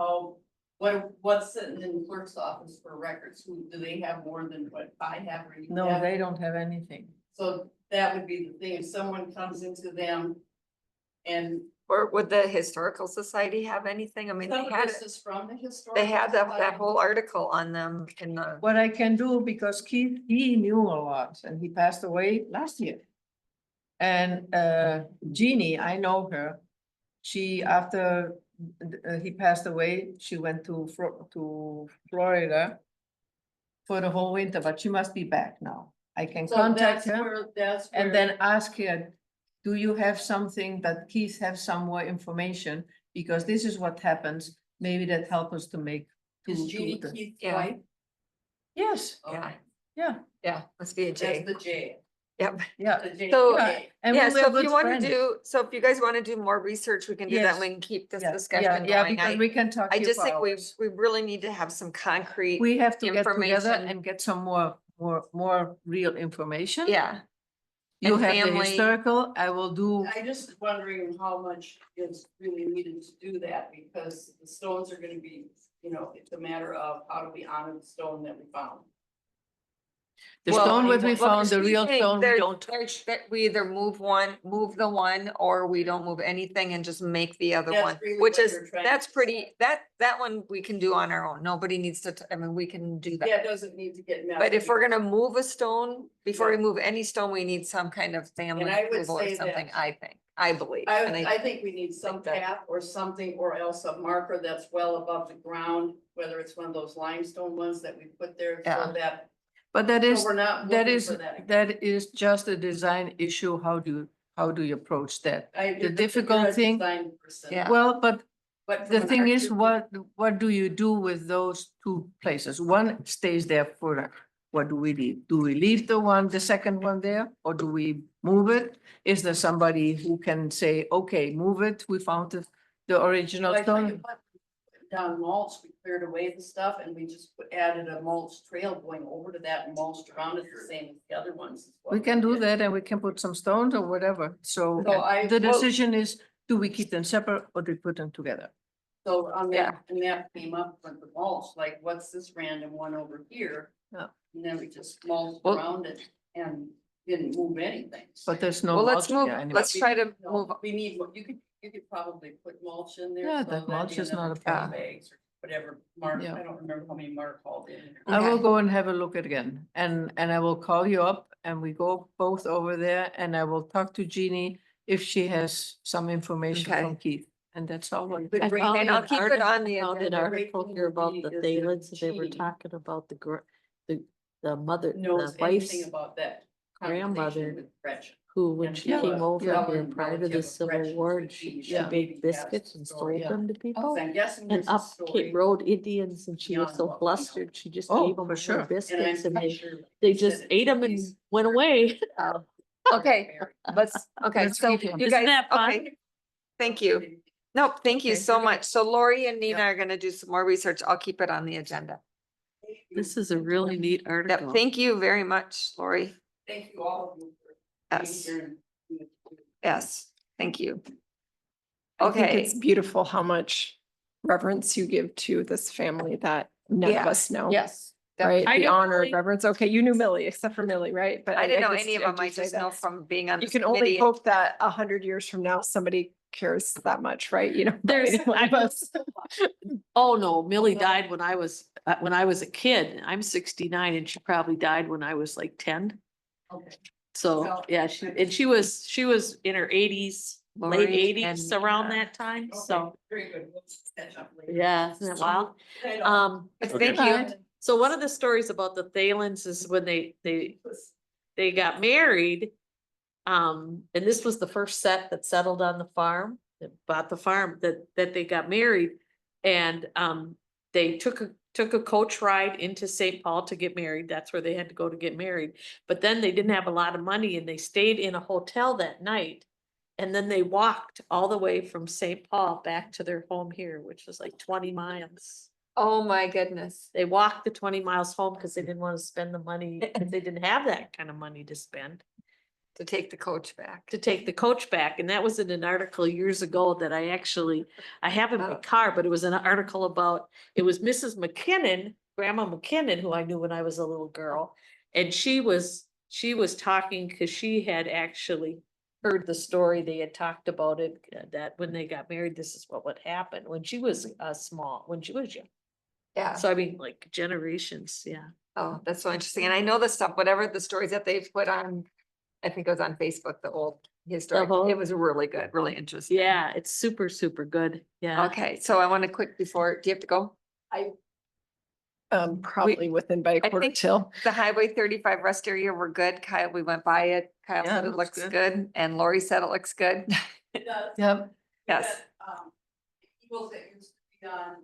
what's sitting in the clerk's office for records? Do they have more than what I have or you No, have? they don't have anything. So that would be the thing, if someone comes into them and Or would the historical society have anything? I mean, some they of had, this is from the historical. they had that society. whole article on them in the, What I can do, because Keith, he knew a lot and he passed away last year. And Jeannie, I know her. She, after he passed away, she went to Florida for the whole winter, but she must be back now. I can So contact that's her where, that's and where- then ask her, do you have something that Keith have some more information? Because this is what happens. Maybe that help us to make. Is to Jeannie the- Keith's Yeah. wife? yeah, Yes, Okay, yeah, yeah, must be a That's J. the J. Yep. yeah. The J. So- okay. And Yeah, we were so if good you want to friends. do, so if you guys want to do more research, we can do that. Yes. We can keep this Yeah, discussion yeah, going. because we can talk. I here just for think hours. we really need to have some concrete, We have to get together information. and get some more real information. yeah. You and have the family- historical, I will do, I just wondering how much is really needed to do that, because the stones are gonna be, it's a matter of how do we honor the stone that we found. the Well, stone what we well, found, the she's real saying stone, we don't. that we either move the one, or we don't move anything and just make the other That's one, really which what is, you're trying that's to pretty, say. that one we can do on our own. Nobody needs to, I mean, we can do Yeah, that. it doesn't need to get messy. But if we're gonna move a stone, before we move any stone, we need some kind of family And I would approval or say something, that- I think, I believe. And I think we need some think that- path or something, or else a marker that's well above the ground, whether it's one of those limestone ones that we put there, Yeah. so that, But that so is, we're not that looking is, for that. that is just a design issue, how do you approach that? I- the you're a difficult thing- design person, Yeah. Well, but but from the an thing is, artistic- what do you do with those two places? One stays there forever. What do we leave? Do we leave the second one there, or do we move it? Is there somebody who can say, okay, move it, we found the original Well, I tell you stone? what, down mulch, we cleared away the stuff and we just added a mulch trail going over to that and mulched around it the same as the other ones. is what We can do did. that, and we can put some stones or whatever, so So I- the well- decision is, do we keep them separate or do we put them together? So on that, and that came up with the mulch, like what's this random one over here? Yeah. And then we just mulched Well- around it and didn't move anything. But there's no. Well, let's mulch move, there anymore. let's try to No, move, We need, you could probably put mulch in there. Yeah, so that that'd mulch be is another not a 10 problem. bags or whatever, Mark, Yeah. I don't remember how many Mark called in. I will Okay. go and have a look again, and I will call you up, and we go both over there, and I will talk to Jeannie if she has some information Okay. from Keith, and that's all. what- The I great found thing and I'll an about- keep it on the found an agenda. article here about the Is that Thalens, and they were Jeannie talking about the mother, knows the anything wife's, about that grandmother conversation with Gretchen. who, when and she Yeah, came over yeah. here prior to the Civil War, she Yeah. baked biscuits and sold Yeah. them to people. I'm guessing And there's a up story. came Road Indians, and she was beyond so what we know. flustered, she just Oh, gave them for all sure. the And I'm biscuits, and pretty they, sure they said just it ate them and cookies. went away. Okay, let's, okay, Let's so keep him. you Isn't guys, that fun? okay, thank you. Nope, thank you Okay, so we're gonna- much. So Lori and Nina Yep. are gonna do some more research. I'll keep it on the agenda. This is a really neat Yep, article. thank you very much, Lori. Thank you all of you for being Yes, here. and- yes, thank you. I think Okay, it's beautiful how much reverence you give to this family that none of Yeah. us know. yes. Right, I the know honor, Millie. reverence. Okay, you knew Millie, except for Millie, right? But I didn't know just- any of them. do I say just know that. from being on You this can only committee. hope that 100 years from now, somebody cares that much, right? You know, about There's- any one of us. Oh, no, Millie died when I was a kid. I'm 69, and she probably died when I was like 10. Okay. So, Well, yeah, she was in her 80s, late Lori 80s, and around Nina. that time, Okay, so, very good. We'll catch up later. yeah, isn't it wild? Right Um, Thank Okay. you. so one of the stories about the Thalens is when they got married. and this was the first set that settled on the farm, that bought the farm, that they got married. And, they took a coach ride into St. Paul to get married. That's where they had to go to get married. But then they didn't have a lot of money and they stayed in a hotel that night. And then they walked all the way from St. Paul back to their home here, which was like 20 miles. Oh, my goodness. They walked the 20 miles home because they didn't want to spend the money, because they didn't have that kind of money to spend, To take the coach back. to take the coach back. And that was in an article years ago that I have in my Oh. car, but it was an article about, it was Mrs. McKinnon, Grandma McKinnon, who I knew when I was a little girl. And she was talking because she had actually heard the story. They had talked about it, that when they got married, this is what would happen when she was when she was young. Yeah. So I mean, like generations, yeah. Oh, that's so interesting. And I know the stuff, whatever the stories that they've put on, I think it was on Facebook, the old history. whole- It was really good, really interesting. Yeah, it's super, super good. Yeah. Okay, so I want to quick before, do you have to go? Probably within by a I quarter think- till. The Highway 35 rest area, we're good. Kyle, we went by it. Kyle Yeah, said it it looks looks good. good and Lori said it looks good. It does. Yep. Yes. Eagles that used to be on,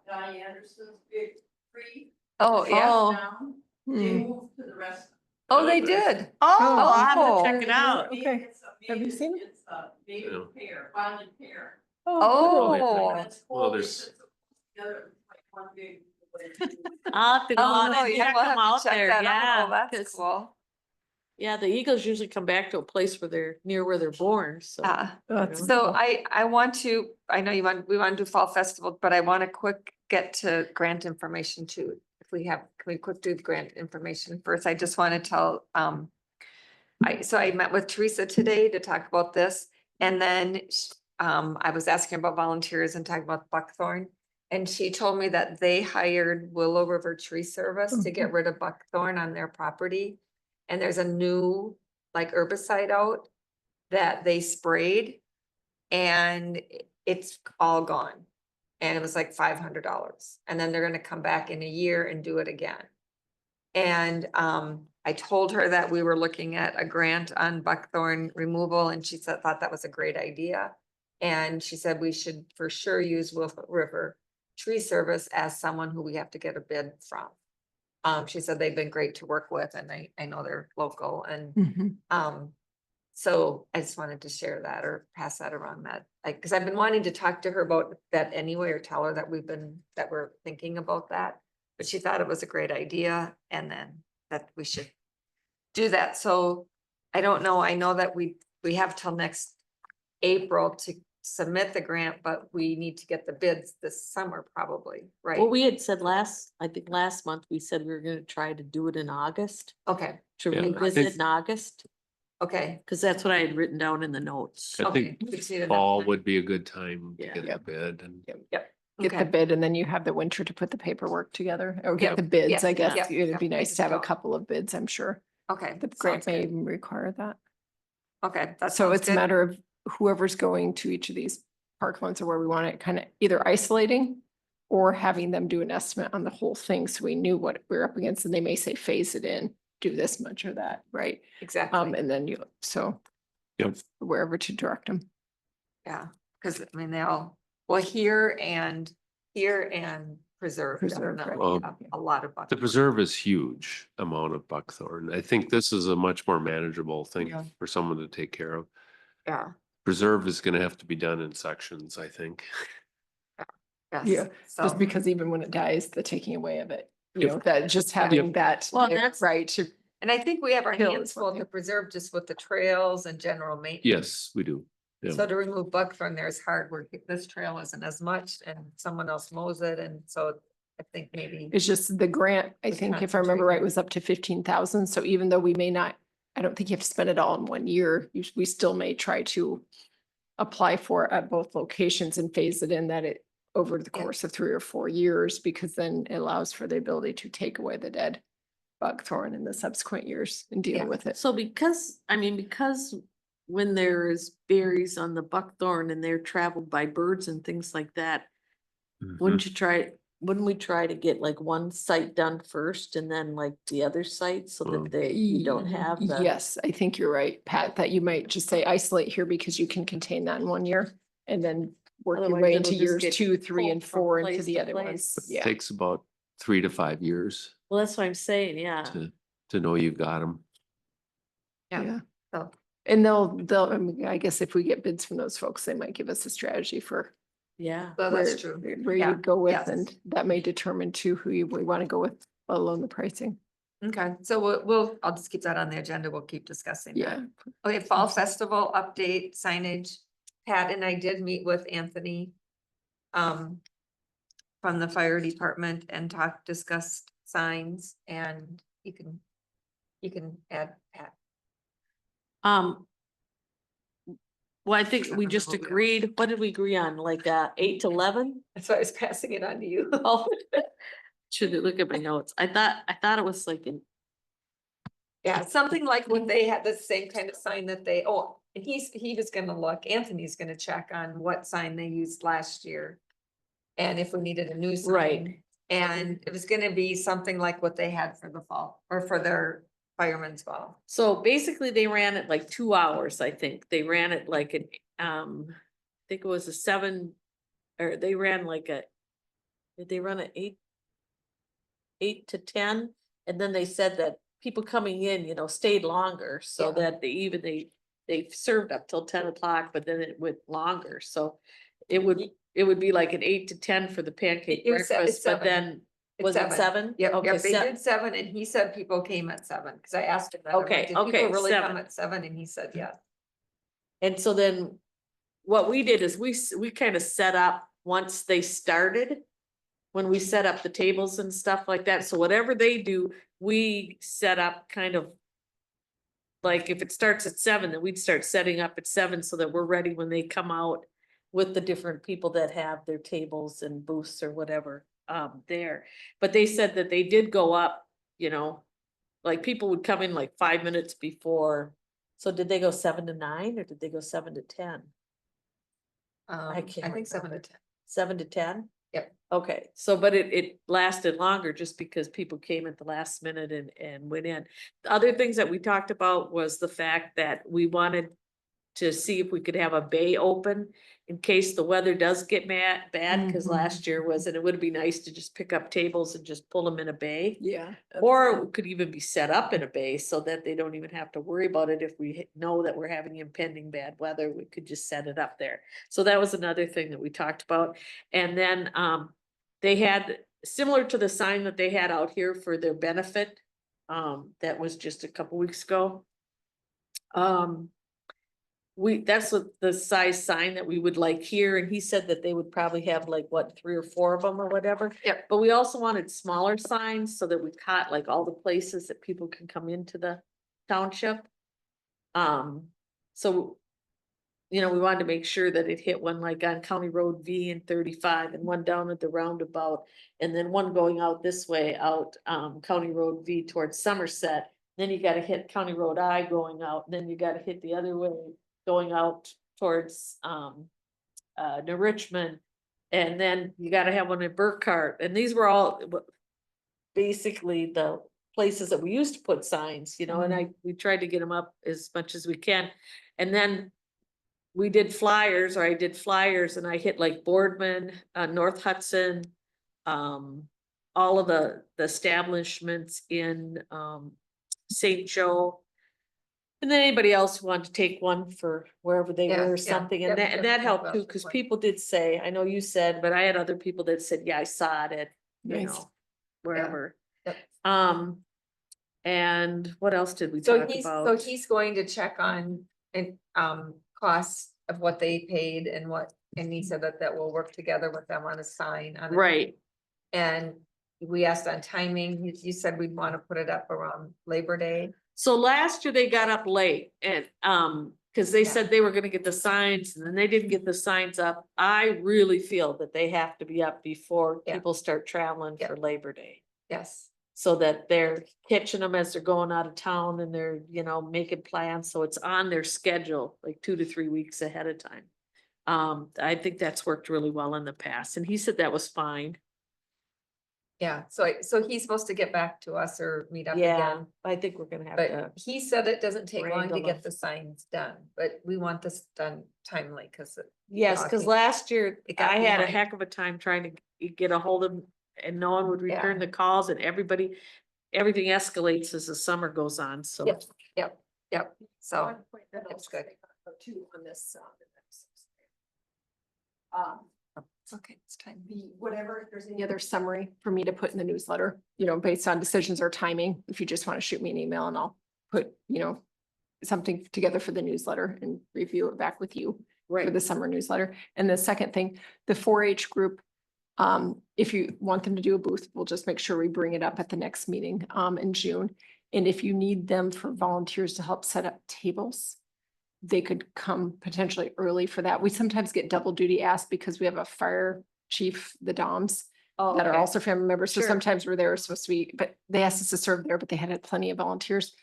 Donnie Anderson's big tree. Oh, yeah. Oh. Down, they Hmm. moved to the rest. Oh, they did. Oh, I'll have Oh. to check it out. Okay. It's a Have you native- seen it? It's a native pear, violet pear. Oh. When it's Well, cold, there's- it's together, it's like one big. I'll have to go Oh, out and yeah, check we'll them have to out check there, that out. yeah. Oh, that's 'cause, cool. yeah, the Eagles usually come back to a place where they're near where they're born, so. That's So cool. I want to, I know we want to do fall festival, but I want to quick get to grant information too. If we have, can we quick do the grant information first? I just want to tell, so I met with Teresa today to talk about this. And then, I was asking about volunteers and talking about buckthorn. And she told me that they hired Willow River Tree Service to get rid of buckthorn on their property. And there's a new, like herbicide out that they sprayed and it's all gone. And it was like $500. And then they're gonna come back in a year and do it again. And I told her that we were looking at a grant on buckthorn removal and she said, thought that was a great idea. And she said we should for sure use Wolf River Tree Service as someone who we have to get a bid from. She said they've been great to work with and I know they're local and Mhm. so I just wanted to share that or pass that around that, like, cause I've been wanting to talk to her about that anyway, or tell her that that we're thinking about that. But she thought it was a great idea and then that we should do that. So I don't know, I know that we have till next April to submit the grant, but we need to get the bids this summer probably, right? What we had said I think last month, we said we were gonna try to do it in August, Okay, to Yeah, I revisit think- in August, okay, because that's what I had written down in the notes. I okay. think we just need enough fall time. would be a good time to Yeah. get the Yep. bid and. Get Okay. the bid and then you have the winter to put the paperwork together or Yep. get the bids, Yes, I yep, guess. yep, It'd yep. be I nice just to have a don't- couple of bids, I'm sure. Okay. The sounds grant may good. even require that. Okay, that So sounds it's a good. matter of whoever's going to each of these park ones or where we want it, kind of either isolating or having them do an estimate on the whole thing. So we knew what we're up against and they may say phase it in, do this much or that, right? Exactly, And then so Yep. wherever to direct them. yeah, because I mean, they all, well, here and preserve. Preserve, definitely, right. a lot of. The buckthorn. preserve is huge amount of buckthorn. I think this is a much more manageable thing Yeah. for someone to take care of. Yeah, Preserve is gonna have to be done in sections, I think. Yeah, yes, so, Just because even when it dies, the taking away of it, you Yep. know, that just having that. Well, that's- Right. and I think we have our Kill hands is full one to thing. preserve just with the trails and general maintenance. Yes, we do. Yeah. So to remove buckthorn there is hard work. This trail isn't as much and someone else mows it and so I think maybe. It's just the grant, I The think if I remember right, concentrate. was up to 15,000. So even though we may not, I don't think you have to spend it all in one year. We still may try to apply for it at both locations and phase it in that it over the Yeah. course of 3 or 4 years, because then it allows for the ability to take away the dead buckthorn in the subsequent years and deal Yeah. with it. So because when there is berries on the buckthorn and they're traveled by birds and things like that, Mhm. wouldn't you try, wouldn't we try to get like one site done first and then like the other site so Well, that you don't have the. Yes, I think you're right, Pat, that you might just say isolate here because you can contain that in 1 year and then work your Otherwise way it'll into just years get 2, 3, and pulled from 4 into place the to other ones. place. Yeah. Takes about 3 to 5 years Well, that's what I'm saying, yeah. to know you've got them. Yeah. So, And I mean, I guess if we get bids from those folks, they might give us a strategy for Yeah. so where, that's true. where you Yeah, would go with, yes. and that may determine too who we want to go with, let alone the pricing. Okay, so I'll just keep that on the agenda. We'll keep discussing that. Yeah. Okay, Fall Festival update signage. Pat and I did meet with Anthony. From the fire department and discussed signs, and you can add Pat. Well, I think we remember just what we are. agreed, what did we agree on? Like, 8 to 11? That's why I was passing it on to you. Oh, should look at my notes. I thought it was like in, Yeah, something like when they had the same kind of sign that and he was gonna look, Anthony's gonna check on what sign they used last year. And if we needed a new sign. right. And it was gonna be something like what they had for the fall, or for their fireman's ball. So basically they ran it like 2 hours, I think. They ran it like an, I think it was a 7, or they ran like did they run an 8 to 10? And then they said that people coming in, stayed longer, so Yeah. that they served up till 10 o'clock, but then it went longer, so it would be like an 8 to 10 for the pancake It was breakfast, but 7. then, was it 7? Yep, Okay, yep, they 7. did 7, and he said people came at 7, cause I asked him that. I'm like, Okay, "Did people okay, really 7. come at 7?" And he said, yeah. And so then what we did is we kind of set up once they started, when we set up the tables and stuff like that. So whatever they do, we set up kind of like if it starts at 7, then we'd start setting up at 7 so that we're ready when they come out with the different people that have their tables and booths or whatever there. But they said that they did go up, like people would come in like 5 minutes before. So did they go 7 to 9 or did they go 7 to 10? I can't think 7 to remember. 10. 7 to 10? Yep. Okay, so but it lasted longer just because people came at the last minute and went in. The other things that we talked about was the fact that we wanted to see if we could have a bay open in case the weather does get bad, because Mhm. last year and it would be nice to just pick up tables and just pull them in a bay. Yeah. Or it could even be set up in a bay so that they don't even have to worry about it. If we know that we're having impending bad weather, we could just set it up there. So that was another thing that we talked about. And then they had, similar to the sign that they had out here for their benefit, that was just a couple weeks ago. That's what the size sign that we would like here, and he said that they would probably have like, what, 3 or 4 of them or whatever. Yep. But we also wanted smaller signs so that we caught like all the places that people can come into the township. So, we wanted to make sure that it hit one like on County Road V and 35, and one down at the roundabout, and then one going out this way out, County Road V towards Somerset. Then you gotta hit County Road I going out, and then you gotta hit the other way going out towards New Richmond. And then you gotta have one in Burkhart, and these were all basically the places that we used to put signs, and we tried to get them up as much as we can. And then I did flyers, and I hit like Boardman, North Hudson, all of the establishments in St. Joe. And then anybody else who wanted to take one for wherever they Yeah, were or yeah, something, yep, and that yep, helped yep, too, that's because fine. people did say, I know you said, but I had other people that said, yeah, I saw it, Nice. wherever. Yep. And what else did we So talk so about? he's going to check on costs of what they paid and he said that will work together with them on a sign on it. Right, And we asked on timing, you said we'd want to put it up around Labor Day. so last year they got up late and, because they Yeah. said they were gonna get the signs and then they didn't get the signs up. I really feel that they have to be up before Yeah. people start traveling Yeah. for Labor Day. Yes, So that they're catching them as they're going out of town and they're, making plans, so it's on their schedule, like 2 to 3 weeks ahead of time. I think that's worked really well in the past, and he said that was fine. Yeah, so he's supposed to get back to us or meet up Yeah, again. I think we're gonna have But to, he said it doesn't take long to wrangle get them. the signs done, but we want this done timely, cause yes, cause talking- last year it got I had a behind. heck of a time trying to get a hold of him and no one would Yeah. return the calls and everything escalates as the summer goes on, so. Yep, so, One point that I'll that's good. say about too on this, it's okay, it's time. the, whatever, if there's any other summary for me to put in the newsletter, you know, based on decisions or timing, if you just want to shoot me an email and I'll put, you know, something together for the newsletter and review it back with you for the summer newsletter. And the second thing, the 4-H group, if you want them to do a booth, we'll just make sure we bring it up at the next meeting, in June. And if you need them for volunteers to help set up tables, they could come potentially early for that. We sometimes get double duty asked because we have a fire chief, the DOMs, Oh, that are okay. also family members. So Sure. sometimes we're there supposed to be, but they asked us to serve there, but they had plenty of volunteers.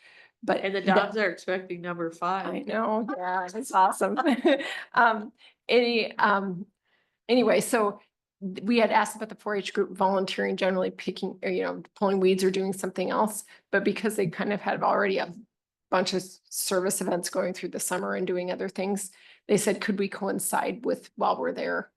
But And the that- dogs are expecting number 5. I know, yeah, it's awesome. Um, anyway, so we had asked about the 4-H group volunteering, generally picking, or, you know, pulling weeds or doing something else. But because they kind of had already a bunch of service events going through the summer and doing other things, they said, could we coincide with while we're there,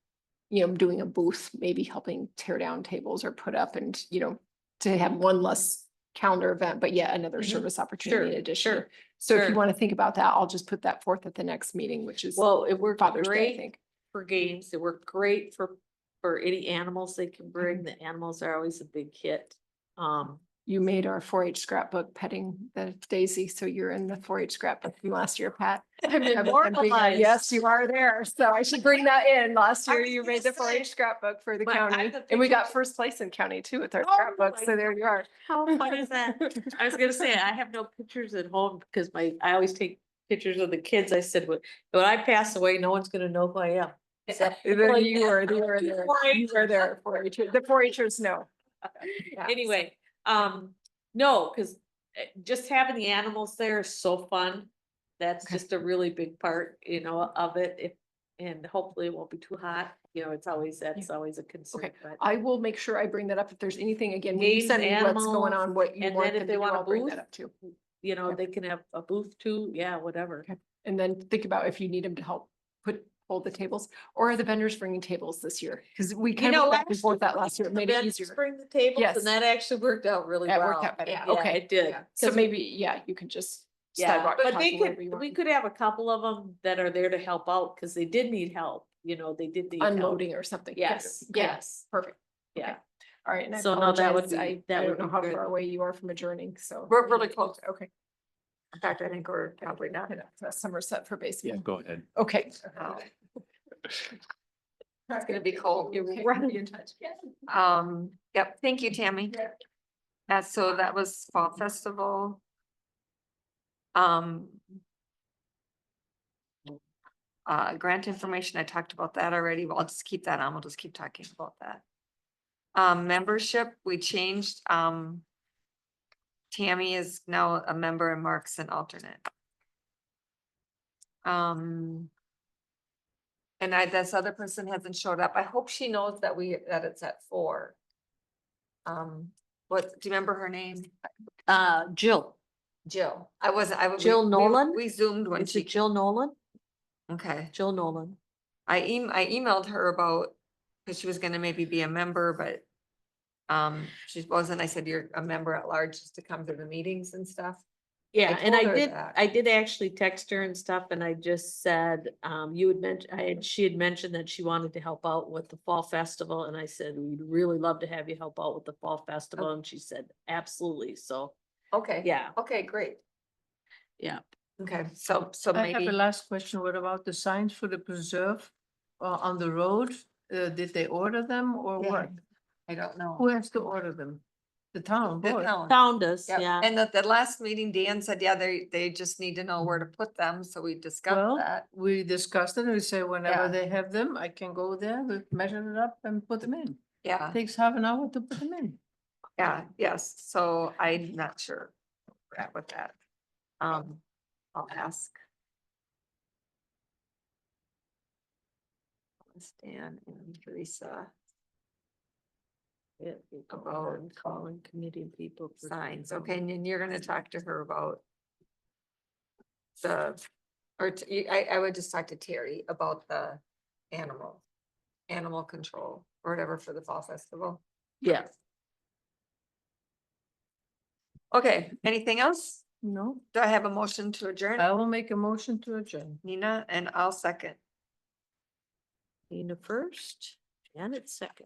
you know, doing a booth, maybe helping tear down tables or put up and, you know, to have one less calendar event, but yet another Mhm. service opportunity in Sure, addition. sure, So if you sure. want to think about that, I'll just put that forth at the next meeting, which is Well, it worked Father's Day, I great think. for games. It worked great for any animals they can bring. The animals are always a big hit. You made our 4-H scrapbook petting the Daisy, so you're in the 4-H scrapbook from last year, Pat. I'm Have a- have being- immortalized. Yes, you are there, so I should bring that in. Last I year was you gonna made the say, 4-H scrapbook for the but I have county, the and we got picture- first place in county too with our Oh scrapbook, my so there you are. How fun is that? I was gonna say, I have no pictures at home because I always take pictures of the kids. I said, when I pass away, no one's gonna know who I am. Except Then people like you were there, you were there, 4-H, the 4-Hers know. Yeah, so- Anyway, no, because just having the animals there is so fun. That's Okay. just a really big part, you know, of it. And hopefully it won't be too hot. You know, that's always a concern, Okay. but. I will make sure I bring that up if there's anything, again, when you Games, send me what's going animals, on, what you and want then if them they to do, want a I'll bring that booth, up too. You know, Okay. they can have a booth too, yeah, whatever. Okay. And then think about if you need them to help hold the tables, or are the vendors bringing tables this year? Because we You kind know, of went back and forth that last year, it The made it vendors easier. Bring the tables Yes. and that actually worked out really That well. worked out better. Yeah, Okay. it did. Yeah. So 'Cause maybe, yeah, you can just. Yeah, sidewalk but talk they wherever could, you want. we could have a couple of them that are there to help out, because they did need help, you know, they did need help. Unloading or something. Yes, Okay. yes, Perfect. yeah. All right. And I So no, that would apologize. be- that I would don't know be how good. far away you are from adjourning, so. We're really close. Okay. In fact, I think we're probably not. Somerset for Yeah, baseball. go ahead. Okay. It's gonna be cold. Okay, be in touch. Yep, thank you, Tammy. So that was Fall Festival. Grant information, I talked about that already. Well, I'll just keep that on. We'll just keep talking about that. Membership, we changed, Tammy is now a member and Mark's an alternate. And this other person hasn't showed up. I hope she knows that that it's at 4. Do you remember her name? Jill, Jill. I wasn't, Jill Nolan? We Zoomed when is she, it Jill Nolan? okay. Jill Nolan. I emailed her about, because she was gonna maybe be a member, but she wasn't. I said, you're a member at large just to come to the meetings and stuff. Yeah, and told her that. I did actually text her and stuff, and I just said, you had mentioned, she had mentioned that she wanted to help out with the Fall Festival, and I said, we'd really love to have you help out with the Fall Festival, and she said, absolutely, so, Okay. yeah, Okay, great. yeah. Okay, so I have a maybe, last question. What about the signs for the preserve on the road? Did they order them or Yeah. what? I don't know. Who has to order them? The town The board. town. Found us, Yep. yeah. And at the last meeting, Dan said, yeah, they just need to know where to put them, so we discussed Well, that. we discussed it and we say whenever Yeah. they have them, I can go there, we measure it up and put them in. Yeah, Takes half an hour to put them in. yeah, yes, so I'm not sure where we're at with that. I'll ask. Stan and Teresa. Yeah, you go About, over and calling committee people. for- signs, okay, and then you're gonna talk to her about the, I would just talk to Terry about the animal control or whatever for the fall festival. Yeah, Okay, anything else? No, Do I have a motion to adjourn? I will make a motion to adjourn. Nina, and I'll second. Nina first, Janet second.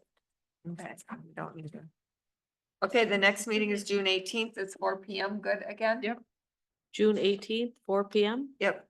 Okay, we don't need to. Okay, the next meeting is June 18th, it's 4 PM, good again? Yep. June 18th, 4 PM. Yep,